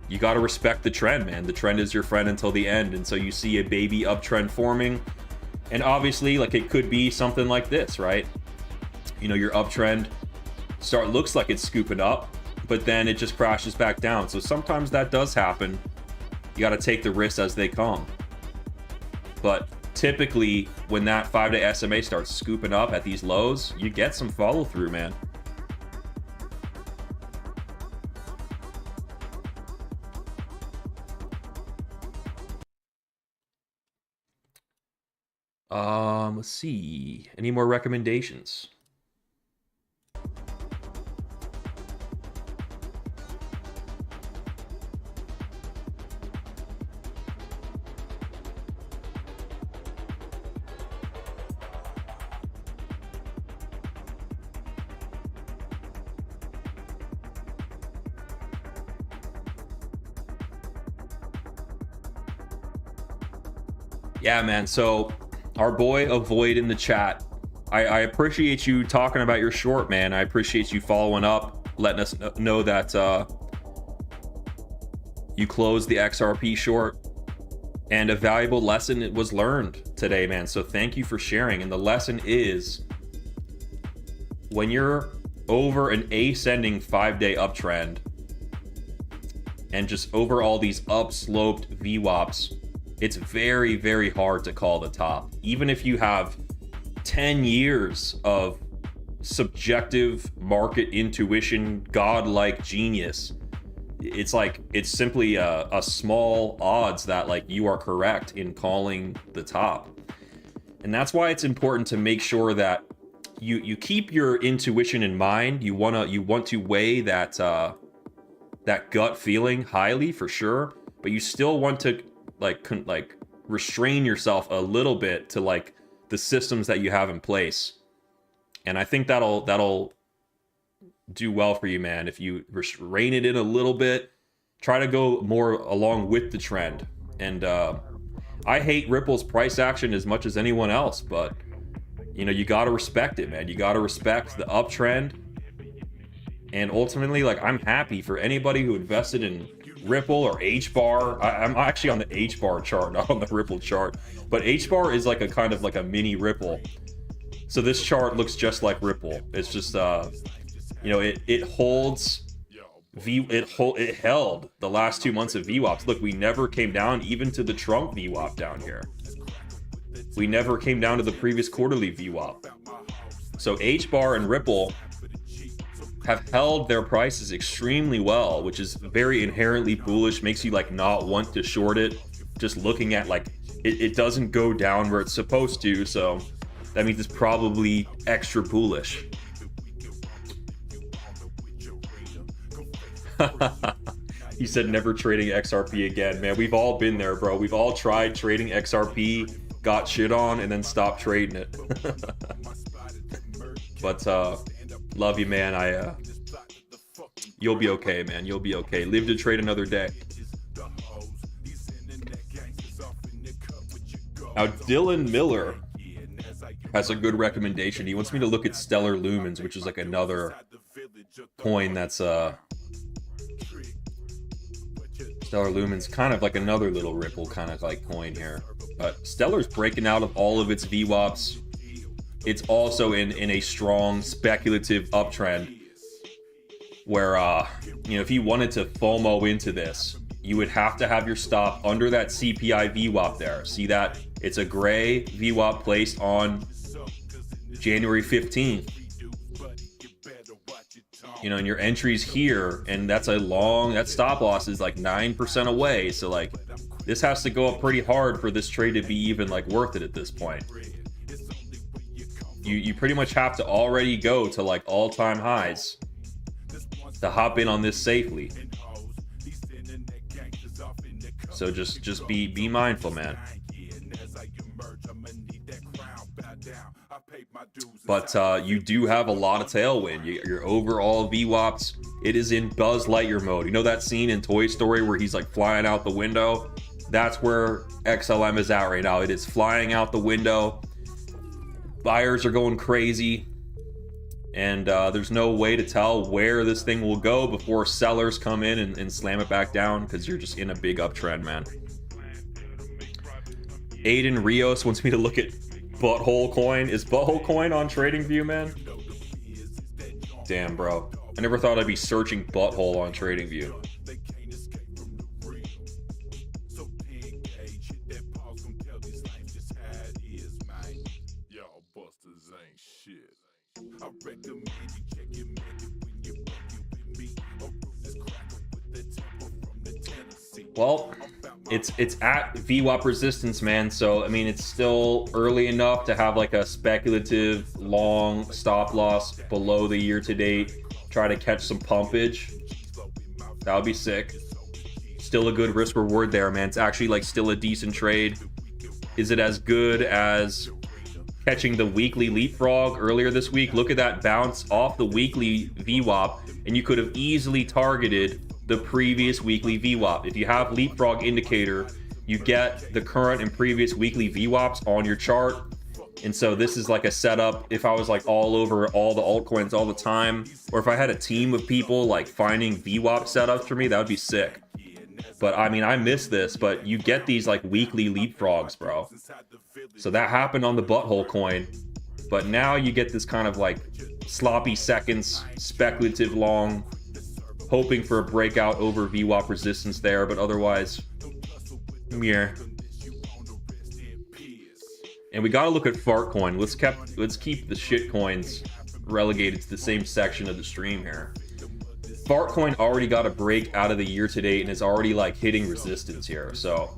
You got to respect the trend, man. The trend is your friend until the end. And so you see a baby uptrend forming, and obviously like it could be something like this, right? You know, your uptrend looks like it's scooping up, but then it just crashes back down. So sometimes that does happen. You got to take the risks as they come. But typically when that 5-day SMA starts scooping up at these lows, you get some follow through, man. Let's see. Any more recommendations? Yeah, man. So our boy Avoid in the chat, I appreciate you talking about your short, man. I appreciate you following up, letting us know that you closed the XRP short, and a valuable lesson was learned today, man. So thank you for sharing. And the lesson is, when you're over an ascending 5-day uptrend and just over all these upsloped VWAPs, it's very, very hard to call the top. Even if you have 10 years of subjective market intuition, godlike genius, it's simply a small odds that like you are correct in calling the top. And that's why it's important to make sure that you keep your intuition in mind. You want to weigh that that gut feeling highly for sure, but you still want to like restrain yourself a little bit to like the systems that you have in place. And I think that'll do well for you, man. If you rein it in a little bit, try to go more along with the trend. And I hate Ripple's price action as much as anyone else, but you know, you got to respect it, man. You got to respect the uptrend. And ultimately, like, I'm happy for anybody who invested in Ripple or H-bar. I'm actually on the H-bar chart, not on the Ripple chart. But H-bar is like a kind of like a mini Ripple. So this chart looks just like Ripple. It's just, you know, it holds it held the last 2 months of VWAPs. Look, we never came down even to the Trump VWAP down here. We never came down to the previous quarterly VWAP. So H-bar and Ripple have held their prices extremely well, which is very inherently bullish, makes you like not want to short it. Just looking at like it doesn't go down where it's supposed to, so that means it's probably extra bullish. He said never trading XRP again. Man, we've all been there, bro. We've all tried trading XRP, got shit on, and then stopped trading it. But love you, man. You'll be okay, man. You'll be okay. Live to trade another day. Now, Dylan Miller has a good recommendation. He wants me to look at Stellar Lumens, which is like another coin that's Stellar Lumens, kind of like another little Ripple kind of like coin here. But Stellar's breaking out of all of its VWAPs. It's also in a strong speculative uptrend. where you know, if you wanted to FOMO into this, you would have to have your stop under that CPI VWAP there. See that? It's a gray VWAP placed on January 15th. You know, and your entries here, and that's a long, that stop loss is like 9% away. So like, this has to go up pretty hard for this trade to be even like worth it at this point. You pretty much have to already go to like all-time highs to hop in on this safely. So just be mindful, man. But you do have a lot of tailwind. Your overall VWAPs, it is in Buzz Lightyear mode. You know that scene in Toy Story where he's like flying out the window? That's where XLM is at right now. It is flying out the window. Buyers are going crazy. And there's no way to tell where this thing will go before sellers come in and slam it back down, because you're just in a big uptrend, man. Aiden Rios wants me to look at Butthole Coin. Is Butthole Coin on TradingView, man? Damn, bro. I never thought I'd be searching Butthole on TradingView. Well, it's at VWAP resistance, man. So I mean, it's still early enough to have like a speculative long stop loss below the year to date. Try to catch some pumpage. That would be sick. Still a good risk reward there, man. It's actually like still a decent trade. Is it as good as catching the weekly LeapFrog earlier this week? Look at that bounce off the weekly VWAP, and you could have easily targeted the previous weekly VWAP. If you have LeapFrog indicator, you get the current and previous weekly VWAPs on your chart. And so this is like a setup. If I was like all over all the altcoins all the time, or if I had a team of people like finding VWAP setups for me, that would be sick. But I mean, I miss this, but you get these like weekly LeapFrogs, bro. So that happened on the Butthole coin, but now you get this kind of like sloppy seconds, speculative long, hoping for a breakout over VWAP resistance there, but otherwise, yeah. And we gotta look at Fartcoin. Let's keep the shit coins relegated to the same section of the stream here. Fartcoin already got a break out of the year to date and is already like hitting resistance here. So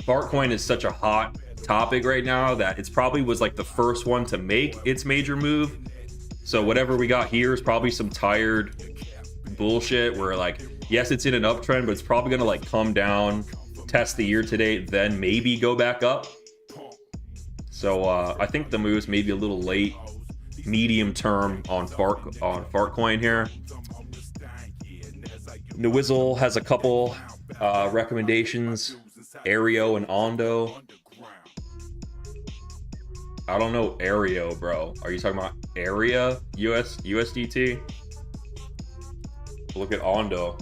Fartcoin is such a hot topic right now that it's probably was like the first one to make its major move. So whatever we got here is probably some tired bullshit where like, yes, it's in an uptrend, but it's probably gonna like come down, test the year to date, then maybe go back up. So I think the move's maybe a little late, medium term on Fartcoin here. Nwizzle has a couple recommendations, Aereo and Ondo. I don't know Aereo, bro. Are you talking about Area USDT? Look at Ondo.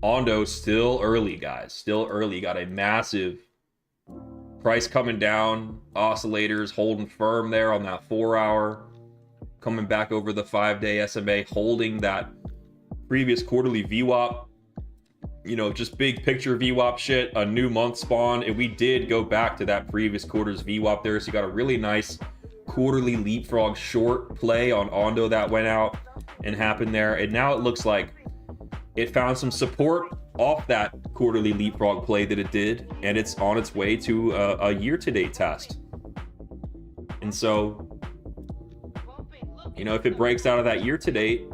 Ondo still early, guys. Still early. Got a massive price coming down. Oscillators holding firm there on that 4-hour. Coming back over the 5-day SMA, holding that previous quarterly VWAP. You know, just big picture VWAP shit. A new month spawn. And we did go back to that previous quarter's VWAP there. So you got a really nice quarterly LeapFrog short play on Ondo that went out and happened there. And now it looks like it found some support off that quarterly LeapFrog play that it did, and it's on its way to a year-to-date test. And so, you know, if it breaks out of that year-to-date,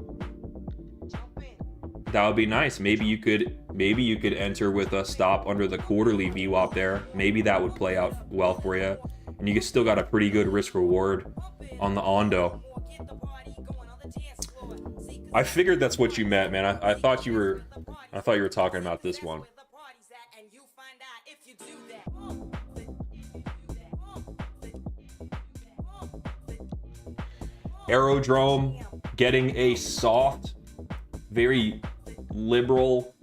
that would be nice. Maybe you could enter with a stop under the quarterly VWAP there. Maybe that would play out well for you, and you still got a pretty good risk reward on the Ondo. I figured that's what you meant, man. I thought you were talking about this one. Aerodrome getting a soft, very liberal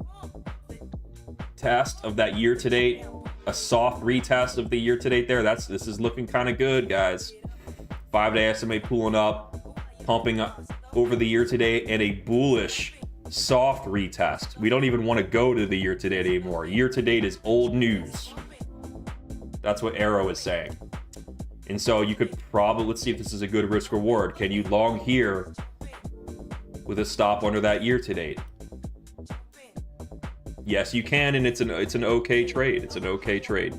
test of that year to date. A soft retest of the year to date there. This is looking kind of good, guys. 5-day SMA pulling up. pumping up over the year to date, and a bullish soft retest. We don't even want to go to the year to date anymore. Year to date is old news. That's what Arrow is saying. And so you could probably, let's see if this is a good risk reward. Can you long here with a stop under that year to date? Yes, you can, and it's an okay trade. It's an okay trade.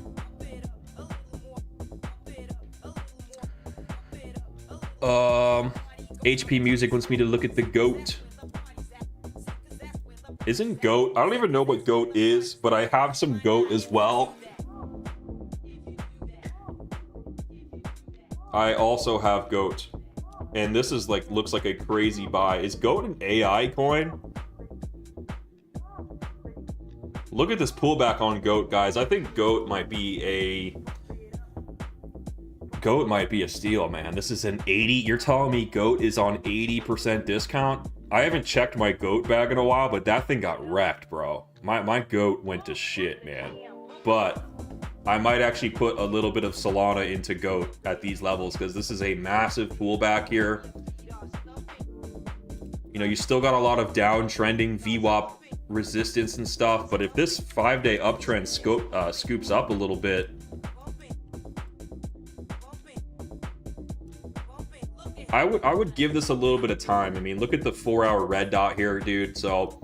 HP Music wants me to look at the GOAT. Isn't GOAT? I don't even know what GOAT is, but I have some GOAT as well. I also have GOAT, and this is like, looks like a crazy buy. Is GOAT an AI coin? Look at this pullback on GOAT, guys. I think GOAT might be a steal, man. This is an 80. You're telling me GOAT is on 80% discount? I haven't checked my GOAT bag in a while, but that thing got wrecked, bro. My GOAT went to shit, man. But I might actually put a little bit of Solana into GOAT at these levels, because this is a massive pullback here. You know, you still got a lot of downtrending VWAP resistance and stuff, but if this 5-day uptrend scoops up a little bit, I would give this a little bit of time. I mean, look at the 4-hour red dot here, dude. So,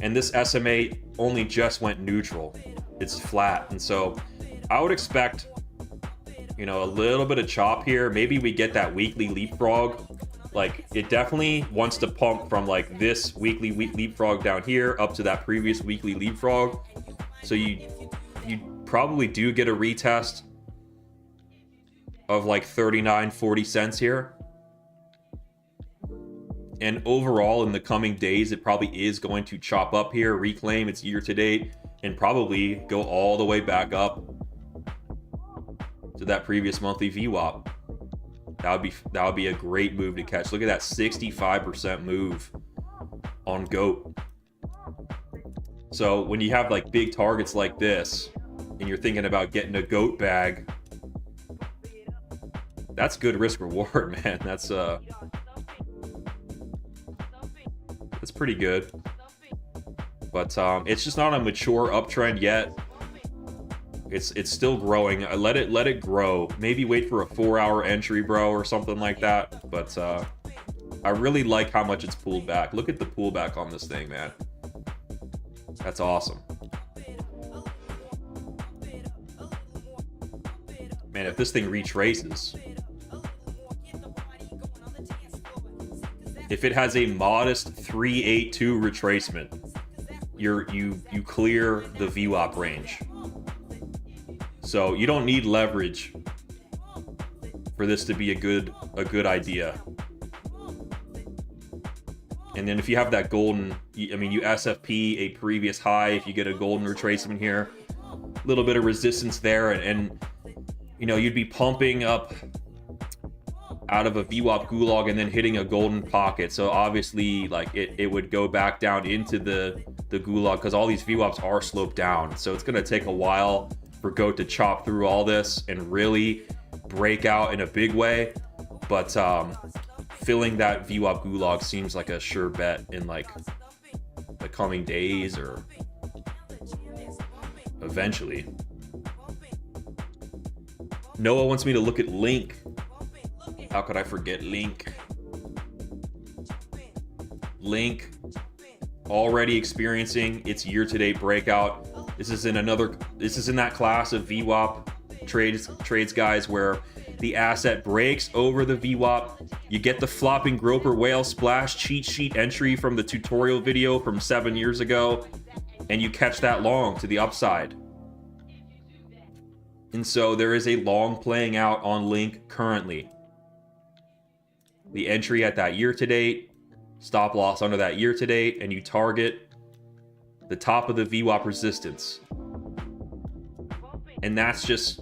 and this SMA only just went neutral. It's flat, and so I would expect, you know, a little bit of chop here. Maybe we get that weekly LeapFrog. Like, it definitely wants to pump from like this weekly LeapFrog down here up to that previous weekly LeapFrog. So you probably do get a retest of like 39-40 cents here. And overall, in the coming days, it probably is going to chop up here, reclaim its year to date, and probably go all the way back up to that previous monthly VWAP. That would be a great move to catch. Look at that 65% move on GOAT. So when you have like big targets like this, and you're thinking about getting a GOAT bag, that's good risk reward, man. That's pretty good. But it's just not a mature uptrend yet. It's still growing. Let it grow. Maybe wait for a 4-hour entry, bro, or something like that. But I really like how much it's pulled back. Look at the pullback on this thing, man. That's awesome. Man, if this thing retraces, if it has a modest 382 retracement, you clear the VWAP range. So you don't need leverage for this to be a good idea. And then if you have that golden, I mean, you SFP a previous high, if you get a golden retracement here, a little bit of resistance there, and you know, you'd be pumping up out of a VWAP gulag and then hitting a golden pocket. So obviously, like, it would go back down into the gulag, because all these VWAPs are sloped down. So it's going to take a while for GOAT to chop through all this and really break out in a big way. But filling that VWAP gulag seems like a sure bet in like the coming days or eventually. Noah wants me to look at Link. How could I forget Link? Link already experiencing its year-to-date breakout. This is in that class of VWAP trades, guys, where the asset breaks over the VWAP. You get the FloppingGroper whale splash cheat sheet entry from the tutorial video from 7 years ago, and you catch that long to the upside. And so there is a long playing out on Link currently. The entry at that year-to-date, stop loss under that year-to-date, and you target the top of the VWAP resistance. And that's just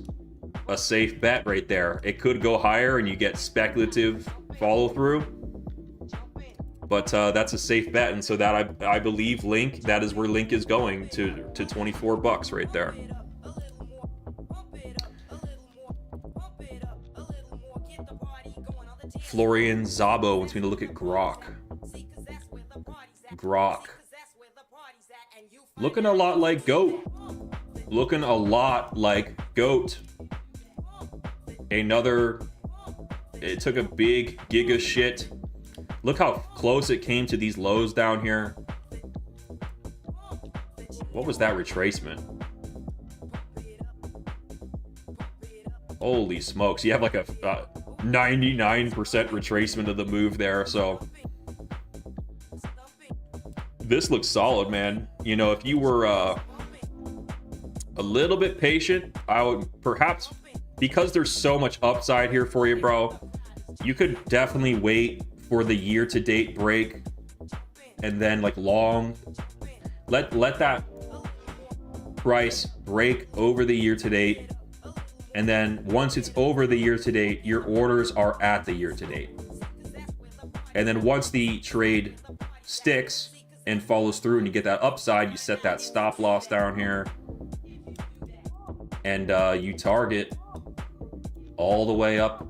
a safe bet right there. It could go higher and you get speculative follow-through, but that's a safe bet. And so that I believe Link, that is where Link is going to $24 right there. Florian Zabo wants me to look at Grok. Grok. Looking a lot like GOAT. Looking a lot like GOAT. Another... It took a big giga shit. Look how close it came to these lows down here. What was that retracement? Holy smokes. You have like a 99% retracement of the move there, so... This looks solid, man. You know, if you were a little bit patient, I would perhaps... Because there's so much upside here for you, bro, you could definitely wait for the year-to-date break and then like long... Let that price break over the year-to-date, and then once it's over the year-to-date, your orders are at the year-to-date. And then once the trade sticks and follows through and you get that upside, you set that stop loss down here, and you target all the way up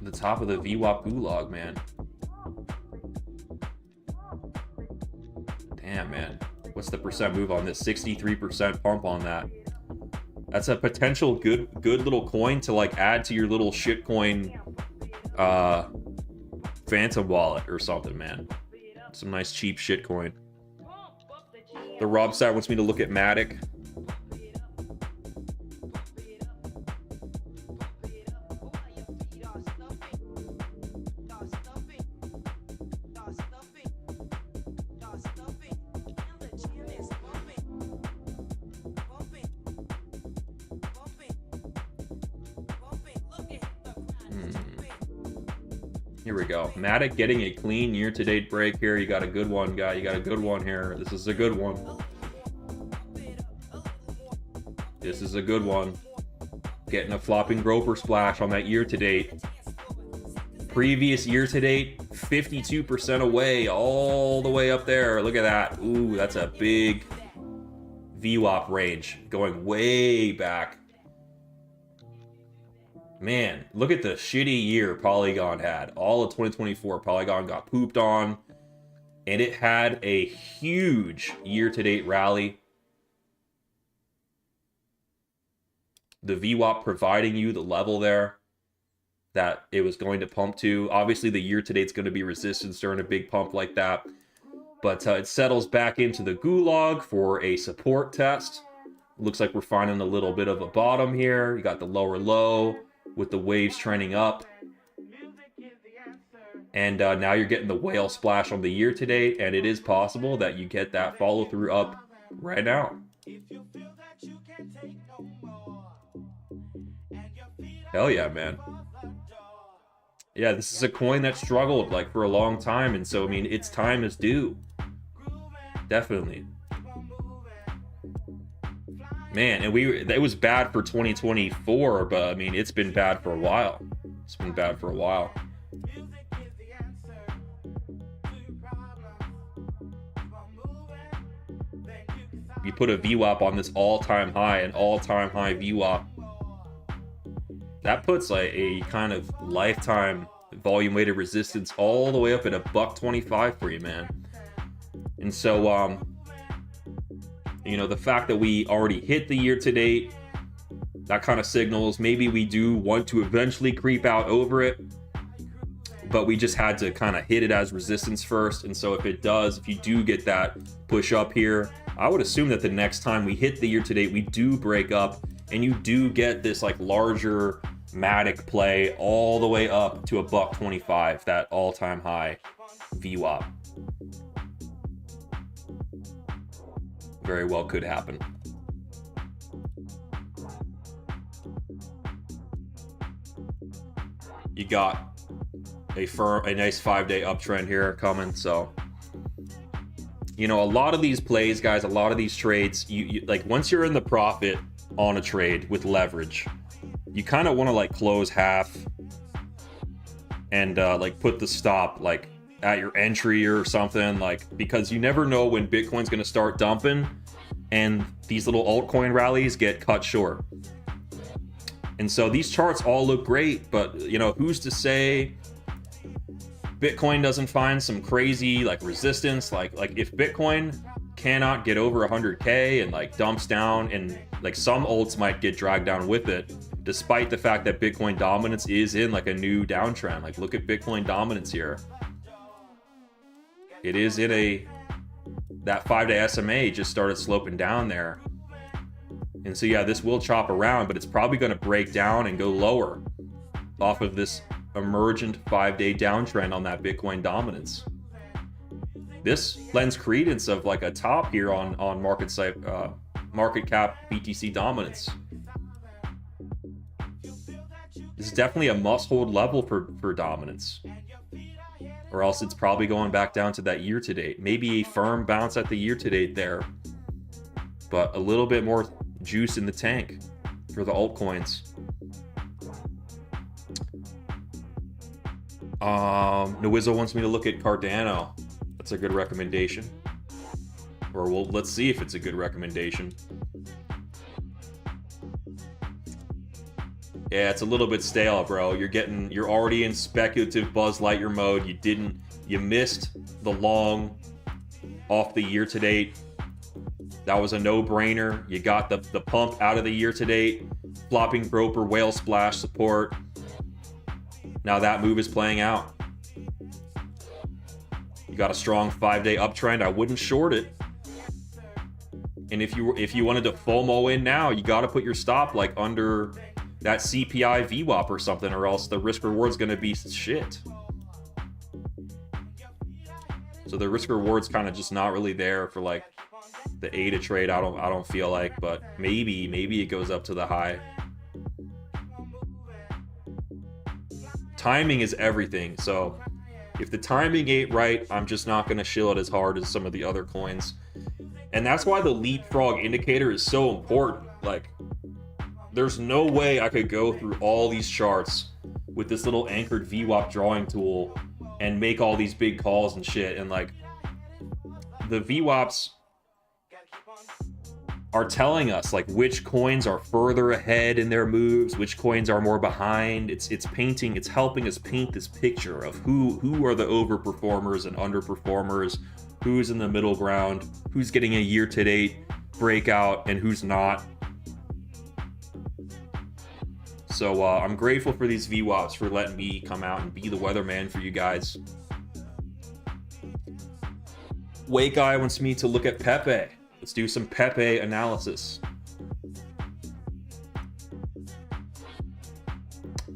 the top of the VWAP gulag, man. Damn, man. What's the percent move on this? 63% pump on that. That's a potential good little coin to like add to your little shitcoin phantom wallet or something, man. Some nice cheap shitcoin. The Rob side wants me to look at Matic. Here we go. Matic getting a clean year-to-date break here. You got a good one, guy. You got a good one here. This is a good one. This is a good one. Getting a FloppingGroper splash on that year-to-date. Previous year-to-date, 52% away, all the way up there. Look at that. Ooh, that's a big VWAP range. Going way back. Man, look at the shitty year Polygon had. All of 2024, Polygon got pooped on. And it had a huge year-to-date rally. The VWAP providing you the level there that it was going to pump to. Obviously, the year-to-date's going to be resistance during a big pump like that. But it settles back into the gulag for a support test. Looks like we're finding a little bit of a bottom here. You got the lower low with the waves trending up. And now you're getting the whale splash on the year-to-date, and it is possible that you get that follow-through up right now. Hell yeah, man. Yeah, this is a coin that struggled like for a long time, and so I mean its time is due. Definitely. Man, and it was bad for 2024, but I mean it's been bad for a while. It's been bad for a while. You put a VWAP on this all-time high, an all-time high VWAP. That puts like a kind of lifetime volume weighted resistance all the way up at $1.25 for you, man. And so, you know, the fact that we already hit the year to date, that kind of signals maybe we do want to eventually creep out over it, but we just had to kind of hit it as resistance first. And so if it does, if you do get that push up here, I would assume that the next time we hit the year to date, we do break up and you do get this like larger Matic play all the way up to $1.25, that all-time high VWAP. Very well could happen. You got a nice 5-day uptrend here coming. So, you know, a lot of these plays, guys, a lot of these trades, you like once you're in the profit on a trade with leverage, you kind of want to like close half and like put the stop like at your entry or something, like, because you never know when Bitcoin's going to start dumping and these little altcoin rallies get cut short. And so these charts all look great, but you know, who's to say Bitcoin doesn't find some crazy like resistance, like if Bitcoin cannot get over 100K and like dumps down, and like some alts might get dragged down with it, despite the fact that Bitcoin dominance is in like a new downtrend. Like look at Bitcoin dominance here. It is in that 5-day SMA just started sloping down there. And so yeah, this will chop around, but it's probably going to break down and go lower off of this emergent 5-day downtrend on that Bitcoin dominance. This lends credence of like a top here on market cap BTC dominance. This is definitely a must-hold level for dominance, or else it's probably going back down to that year-to-date. Maybe a firm bounce at the year-to-date there, but a little bit more juice in the tank for the altcoins. Noizzo wants me to look at Cardano. That's a good recommendation. Or well, let's see if it's a good recommendation. Yeah, it's a little bit stale, bro. You're already in speculative Buzz Lightyear mode. You missed the long off the year to date. That was a no-brainer. You got the pump out of the year to date. FloppingGroper, whale splash support. Now that move is playing out. You got a strong 5-day uptrend. I wouldn't short it. And if you wanted to FOMO in now, you got to put your stop like under that CPI VWAP or something, or else the risk reward's going to be shit. So the risk reward's kind of just not really there for like the ADA trade. I don't feel like, but maybe it goes up to the high. Timing is everything. So if the timing ain't right, I'm just not going to shill it as hard as some of the other coins. And that's why the LeapFrog indicator is so important. Like, there's no way I could go through all these charts with this little anchored VWAP drawing tool and make all these big calls and shit. And like, the VWAPs are telling us like which coins are further ahead in their moves, which coins are more behind. It's helping us paint this picture of who are the overperformers and underperformers, who's in the middle ground, who's getting a year-to-date breakout, and who's not. So I'm grateful for these VWAPs for letting me come out and be the weatherman for you guys. Wake Guy wants me to look at Pepe. Let's do some Pepe analysis.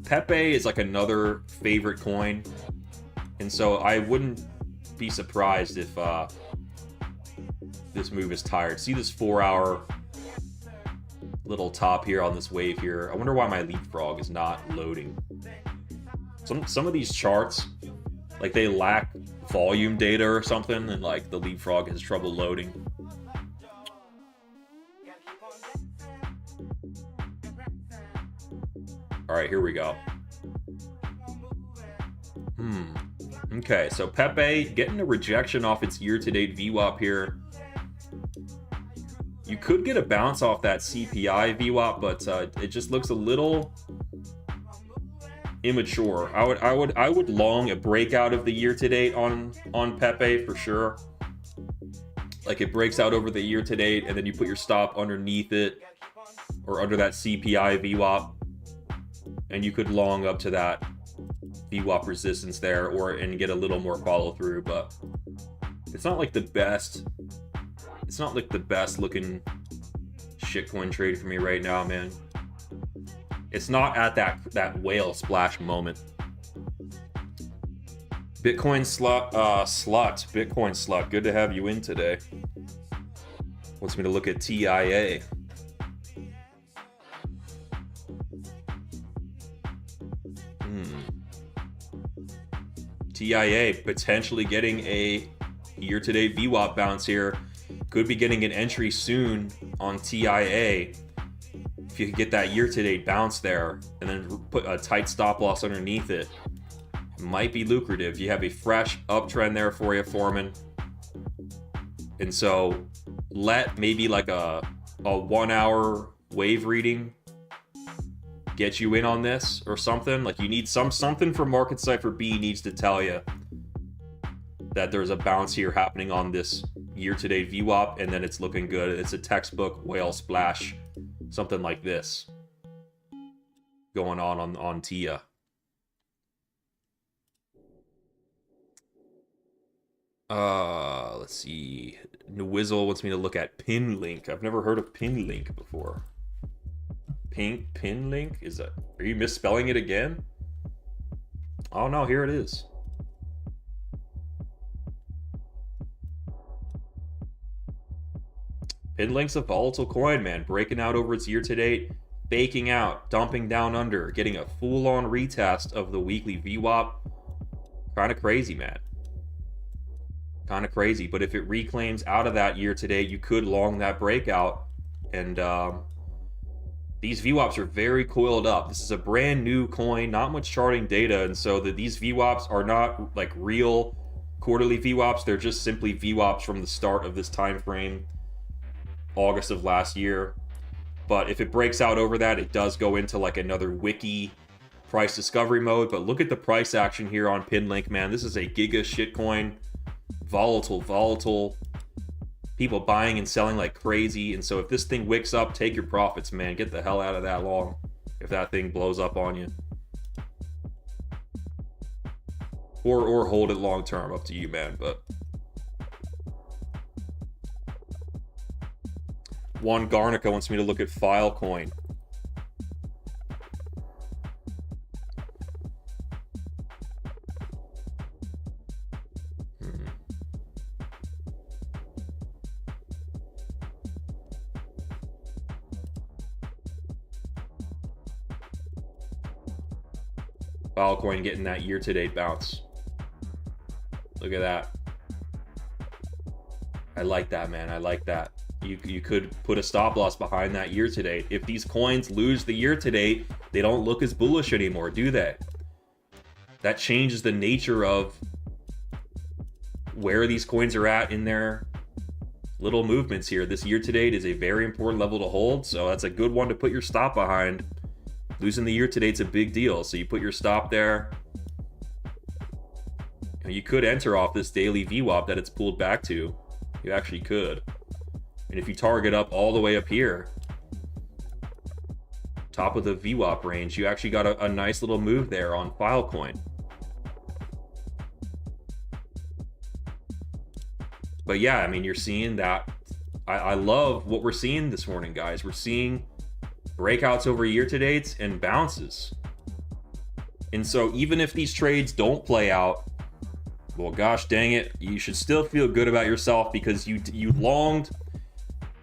Pepe is like another favorite coin, and so I wouldn't be surprised if this move is tired. See this 4-hour little top here on this wave here. I wonder why my LeapFrog is not loading. Some of these charts, like they lack volume data or something, and like the LeapFrog has trouble loading. All right, here we go. Okay, so Pepe getting a rejection off its year-to-date VWAP here. You could get a bounce off that CPI VWAP, but it just looks a little immature. I would long a breakout of the year-to-date on Pepe for sure. Like it breaks out over the year-to-date, and then you put your stop underneath it or under that CPI VWAP. And you could long up to that VWAP resistance there, and get a little more follow through, but it's not like the best. It's not like the best looking shitcoin trade for me right now, man. It's not at that whale splash moment. Bitcoin slut. Good to have you in today. Wants me to look at TIA. TIA potentially getting a year-to-date VWAP bounce here. Could be getting an entry soon on TIA. If you could get that year-to-date bounce there and then put a tight stop loss underneath it, it might be lucrative. You have a fresh uptrend there for you, Foreman. And so let maybe like a 1-hour wave reading get you in on this or something. Like you need something from Market Cipher B needs to tell you that there's a bounce here happening on this year-to-date VWAP, and then it's looking good. It's a textbook whale splash, something like this going on TIA. Let's see. Nwizzle wants me to look at PinLink. I've never heard of PinLink before. PinLink? Is that? Are you misspelling it again? Oh no, here it is. PinLink's a volatile coin, man. Breaking out over its year to date, faking out, dumping down under, getting a full-on retest of the weekly VWAP. Kind of crazy, man. Kind of crazy. But if it reclaims out of that year to date, you could long that breakout. And these VWAPs are very coiled up. This is a brand new coin, not much charting data, and so these VWAPs are not like real quarterly VWAPs. They're just simply VWAPs from the start of this time frame, August of last year. But if it breaks out over that, it does go into like another wiki price discovery mode. But look at the price action here on PinLink, man. This is a giga shitcoin. Volatile. People buying and selling like crazy. And so if this thing wicks up, take your profits, man. Get the hell out of that long if that thing blows up on you. Or hold it long term, up to you, man. But Juan Garnica wants me to look at Filecoin. Filecoin getting that year-to-date bounce. Look at that. I like that, man. I like that. You could put a stop loss behind that year-to-date. If these coins lose the year-to-date, they don't look as bullish anymore, do they? That changes the nature of where these coins are at in their little movements here. This year-to-date is a very important level to hold, so that's a good one to put your stop behind. Losing the year-to-date's a big deal, so you put your stop there. You could enter off this daily VWAP that it's pulled back to. You actually could. And if you target up all the way up here, top of the VWAP range, you actually got a nice little move there on Filecoin. But yeah, I mean, you're seeing that. I love what we're seeing this morning, guys. We're seeing breakouts over year-to-dates and bounces. And so even if these trades don't play out, well, gosh dang it, you should still feel good about yourself because you longed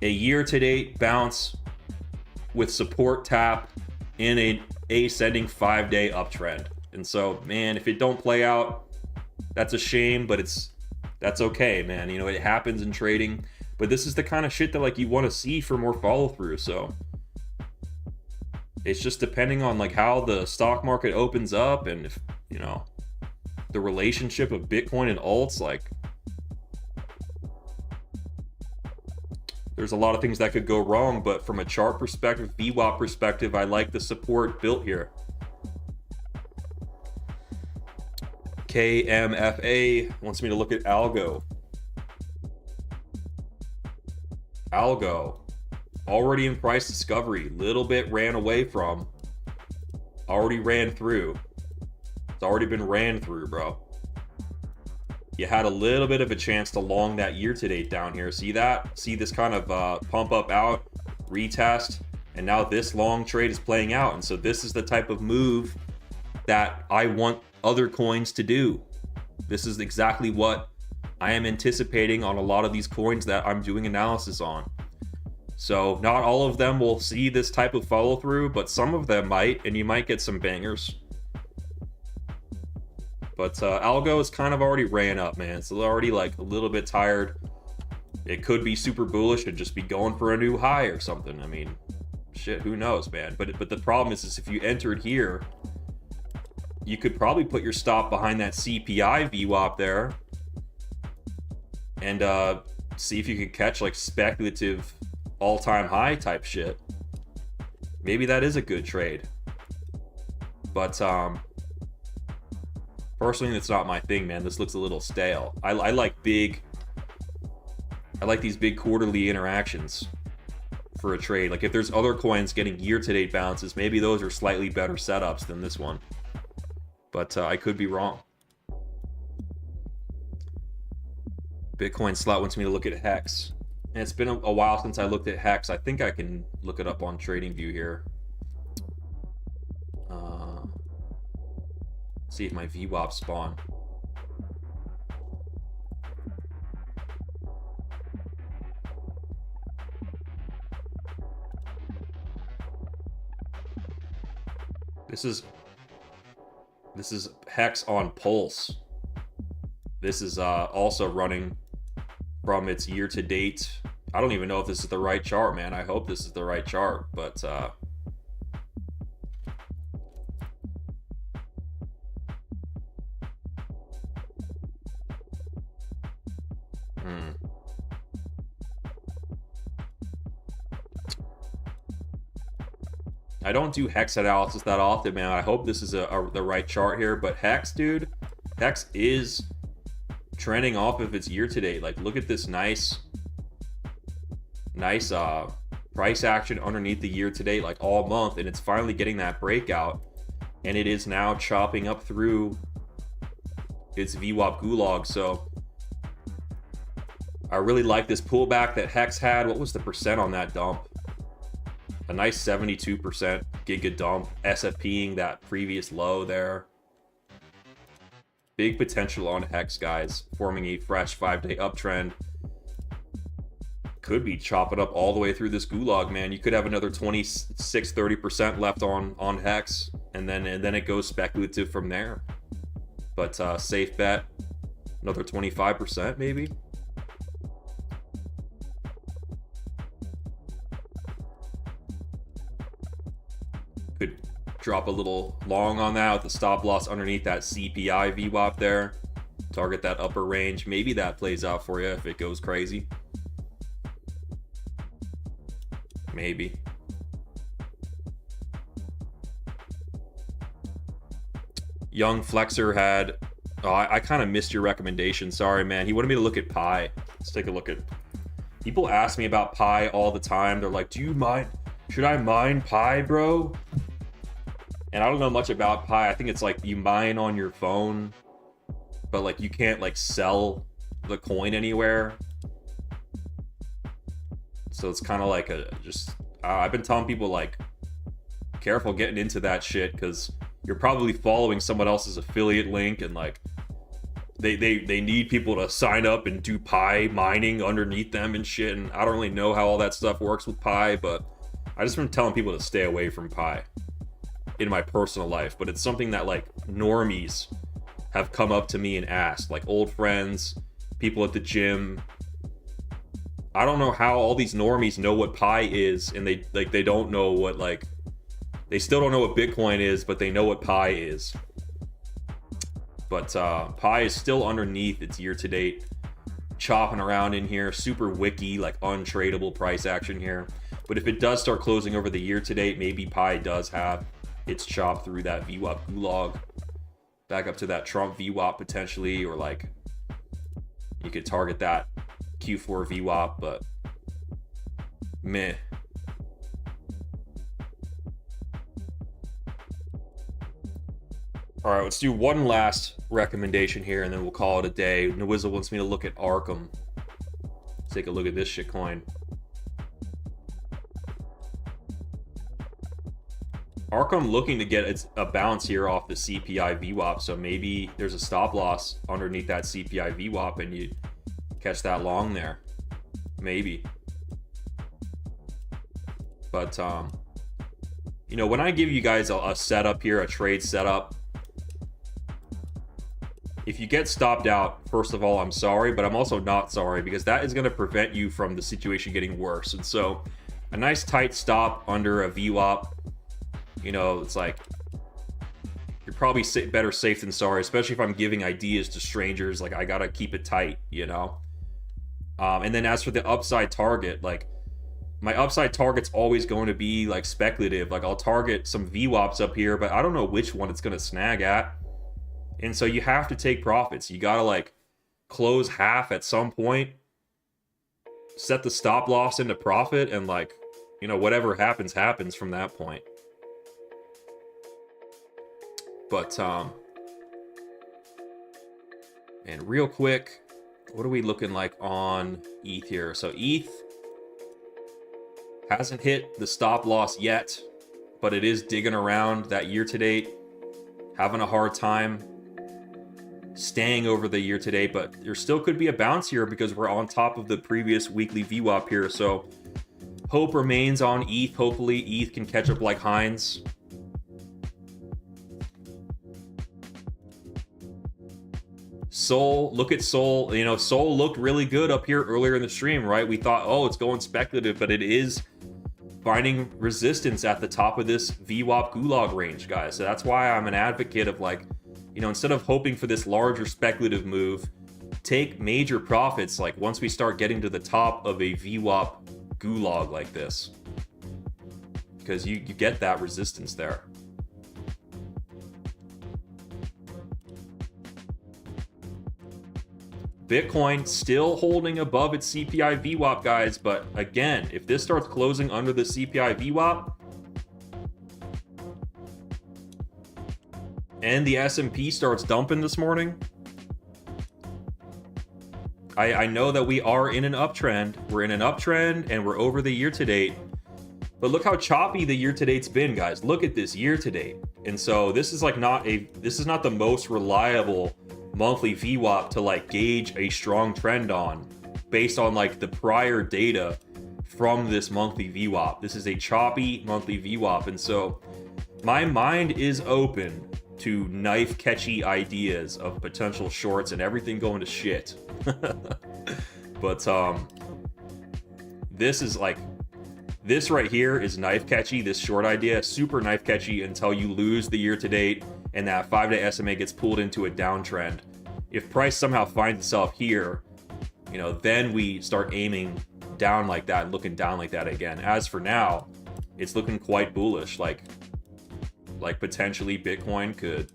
a year-to-date bounce with support tap in an ascending 5-day uptrend. And so, man, if it don't play out, that's a shame, but that's okay, man. You know, it happens in trading. But this is the kind of shit that like you want to see for more follow-through. So it's just depending on like how the stock market opens up and if, you know, the relationship of Bitcoin and alts, like there's a lot of things that could go wrong, but from a chart perspective, VWAP perspective, I like the support built here. KMFA wants me to look at Algo. Algo, already in price discovery, little bit ran away from, already ran through. It's already been ran through, bro. You had a little bit of a chance to long that year-to-date down here. See that? See this kind of pump up out, retest, and now this long trade is playing out. And so this is the type of move that I want other coins to do. This is exactly what I am anticipating on a lot of these coins that I'm doing analysis on. So not all of them will see this type of follow through, but some of them might, and you might get some bangers. But Algo is kind of already ran up, man. It's already like a little bit tired. It could be super bullish and just be going for a new high or something. I mean, shit, who knows, man. But the problem is if you entered here, you could probably put your stop behind that CPI VWAP there and see if you could catch like speculative all-time high type shit. Maybe that is a good trade. But Personally, that's not my thing, man. This looks a little stale. I like big... I like these big quarterly interactions for a trade. Like, if there's other coins getting year-to-date bounces, maybe those are slightly better setups than this one. But I could be wrong. Bitcoin Slot wants me to look at Hex. And it's been a while since I looked at Hex. I think I can look it up on TradingView here. See if my VWAP spawn. This is Hex on Pulse. This is also running from its year to date. I don't even know if this is the right chart, man. I hope this is the right chart, but I don't do Hex analysis that often, man. I hope this is the right chart here, but Hex, dude, Hex is trending off of its year to date. Like, look at this nice price action underneath the year to date, like all month, and it's finally getting that breakout, and it is now chopping up through its VWAP gulag. So I really like this pullback that Hex had. What was the percent on that dump? A nice 72% giga dump, SFPing that previous low there. Big potential on Hex, guys, forming a fresh 5-day uptrend. Could be chopping up all the way through this gulag, man. You could have another 26-30% left on Hex, and then it goes speculative from there. But safe bet, another 25% maybe. Could drop a little long on that with the stop loss underneath that CPI VWAP there. Target that upper range. Maybe that plays out for you if it goes crazy. Maybe. Young Flexer had... Oh, I kind of missed your recommendation. Sorry, man. He wanted me to look at Pi. Let's take a look at... People ask me about Pi all the time. They're like, do you mine... Should I mine Pi, bro? And I don't know much about Pi. I think it's like you mine on your phone, but like you can't like sell the coin anywhere. So it's kind of like a just... I've been telling people like, careful getting into that shit, because you're probably following someone else's affiliate link, and like they need people to sign up and do Pi mining underneath them and shit. And I don't really know how all that stuff works with Pi, but I just been telling people to stay away from Pi in my personal life. But it's something that like normies have come up to me and asked, like old friends, people at the gym. I don't know how all these normies know what Pi is, and they don't know what, like, they still don't know what Bitcoin is, but they know what Pi is. But Pi is still underneath its year-to-date, chopping around in here, super wicky, like untradeable price action here. But if it does start closing over the year-to-date, maybe Pi does have its chop through that VWAP gulag, back up to that Trump VWAP potentially, or like you could target that Q4 VWAP, but meh. All right, let's do one last recommendation here, and then we'll call it a day. Nwizzle wants me to look at Arkham. Let's take a look at this shitcoin. Arkham looking to get a bounce here off the CPI VWAP, so maybe there's a stop loss underneath that CPI VWAP, and you catch that long there. Maybe. But, you know, when I give you guys a setup here, a trade setup, if you get stopped out, first of all, I'm sorry, but I'm also not sorry, because that is going to prevent you from the situation getting worse. And so a nice tight stop under a VWAP, you know, it's like, you're probably better safe than sorry, especially if I'm giving ideas to strangers. Like, I got to keep it tight, you know? And then as for the upside target, like, my upside target's always going to be like speculative. Like, I'll target some VWAPs up here, but I don't know which one it's going to snag at. And so you have to take profits. You gotta like close half at some point, set the stop loss into profit, and like, you know, whatever happens from that point. But and real quick, what are we looking like on ETH here? So ETH hasn't hit the stop loss yet, but it is digging around that year to date, having a hard time staying over the year to date, but there still could be a bounce here because we're on top of the previous weekly VWAP here. So hope remains on ETH. Hopefully ETH can catch up like Heinz. Sol, look at Sol. You know, Sol looked really good up here earlier in the stream, right? We thought, oh, it's going speculative, but it is finding resistance at the top of this VWAP gulag range, guys. So that's why I'm an advocate of like, you know, instead of hoping for this larger speculative move, take major profits like once we start getting to the top of a VWAP gulag like this, because you get that resistance there. Bitcoin still holding above its CPI VWAP, guys, but again, if this starts closing under the CPI VWAP and the S&P starts dumping this morning, I know that we are in an uptrend. We're in an uptrend and we're over the year to date. But look how choppy the year to date's been, guys. Look at this year to date. And so this is like this is not the most reliable monthly VWAP to like gauge a strong trend on based on like the prior data from this monthly VWAP. This is a choppy monthly VWAP, and so my mind is open to knife catchy ideas of potential shorts and everything going to shit. But this is like, this right here is knife catchy. This short idea, super knife catchy until you lose the year to date and that 5-day SMA gets pulled into a downtrend. If price somehow finds itself here, you know, then we start aiming down like that and looking down like that again. As for now, it's looking quite bullish. Like potentially Bitcoin could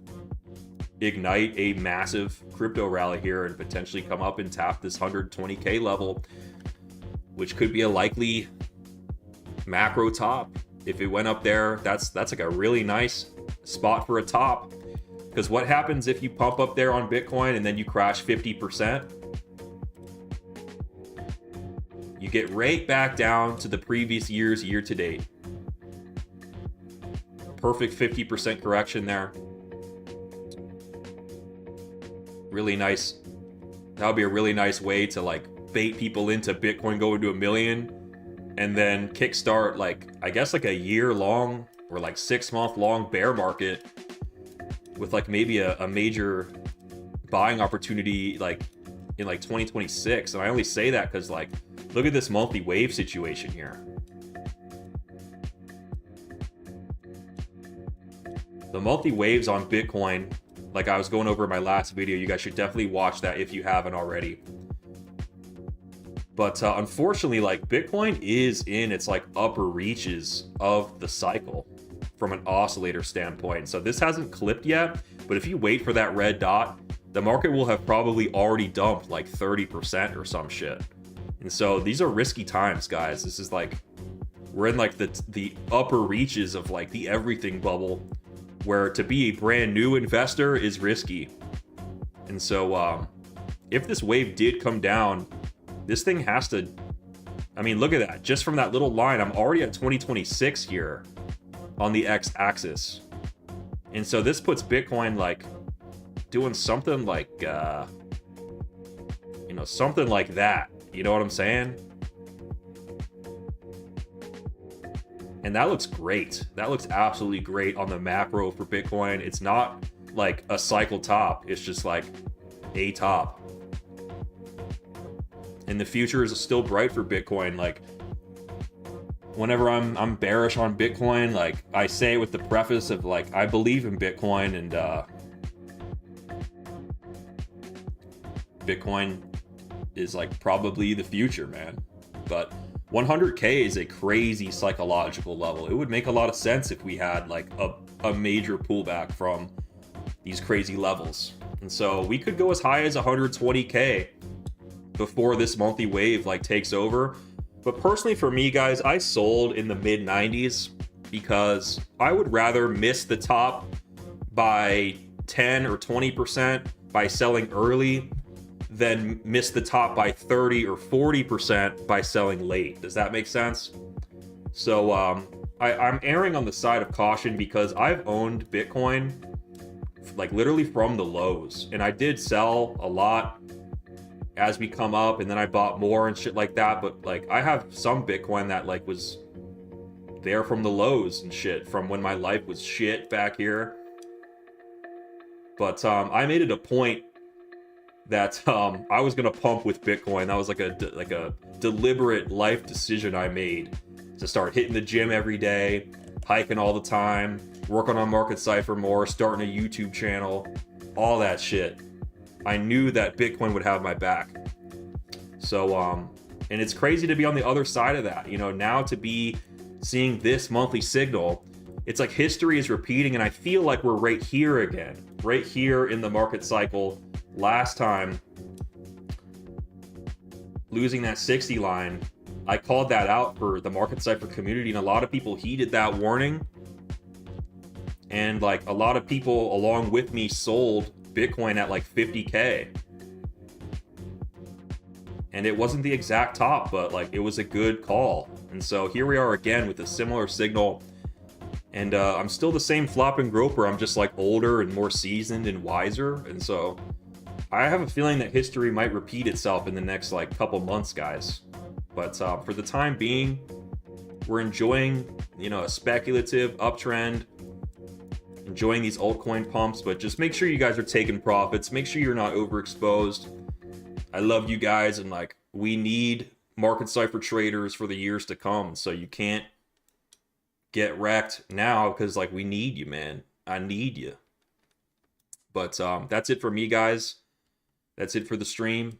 ignite a massive crypto rally here and potentially come up and tap this 120K level, which could be a likely macro top. If it went up there, that's like a really nice spot for a top. Because what happens if you pump up there on Bitcoin and then you crash 50%? You get right back down to the previous year's year to date. Perfect 50% correction there. Really nice. That would be a really nice way to like bait people into Bitcoin going to 1 million and then kickstart like, I guess like a year long or like 6-month long bear market with like maybe a major buying opportunity like in like 2026. And I only say that because like, look at this monthly wave situation here. The monthly waves on Bitcoin, like I was going over in my last video, you guys should definitely watch that if you haven't already. But unfortunately, like Bitcoin is in its like upper reaches of the cycle from an oscillator standpoint. So this hasn't clipped yet, but if you wait for that red dot, the market will have probably already dumped like 30% or some shit. And so these are risky times, guys. This is like, we're in like the upper reaches of like the everything bubble, where to be a brand new investor is risky. And so if this wave did come down, this thing has to, I mean, look at that. Just from that little line, I'm already at 2026 here on the x-axis. And so this puts Bitcoin like doing something like, you know, something like that. You know what I'm saying? And that looks great. That looks absolutely great on the macro for Bitcoin. It's not like a cycle top. It's just like a top. And the future is still bright for Bitcoin. Like whenever I'm bearish on Bitcoin, like I say with the preface of like, I believe in Bitcoin, and Bitcoin is like probably the future, man. But 100K is a crazy psychological level. It would make a lot of sense if we had like a major pullback from these crazy levels. And so we could go as high as 120K before this monthly wave like takes over. But personally for me, guys, I sold in the mid 90s because I would rather miss the top by 10 or 20% by selling early than miss the top by 30 or 40% by selling late. Does that make sense? So I'm erring on the side of caution because I've owned Bitcoin like literally from the lows, and I did sell a lot as we come up, and then I bought more and shit like that. But like I have some Bitcoin that like was there from the lows and shit, from when my life was shit back here. But I made it a point that I was gonna pump with Bitcoin. That was like a deliberate life decision I made to start hitting the gym every day, hiking all the time, working on Market Cipher more, starting a YouTube channel, all that shit. I knew that Bitcoin would have my back. So and it's crazy to be on the other side of that, you know, now to be seeing this monthly signal. It's like history is repeating, and I feel like we're right here again, right here in the market cycle. Last time, losing that 60 line, I called that out for the Market Cipher community, and a lot of people heeded that warning. And like a lot of people along with me sold Bitcoin at like 50K. And it wasn't the exact top, but like it was a good call. And so here we are again with a similar signal. And I'm still the same FloppingGroper. I'm just like older and more seasoned and wiser. And so I have a feeling that history might repeat itself in the next like couple months, guys. But for the time being, we're enjoying, you know, a speculative uptrend, enjoying these altcoin pumps, but just make sure you guys are taking profits. Make sure you're not overexposed. I love you guys, and like we need Market Cipher traders for the years to come. So you can't get wrecked now because like we need you, man. I need you. But that's it for me, guys. That's it for the stream.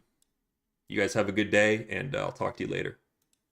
You guys have a good day, and I'll talk to you later.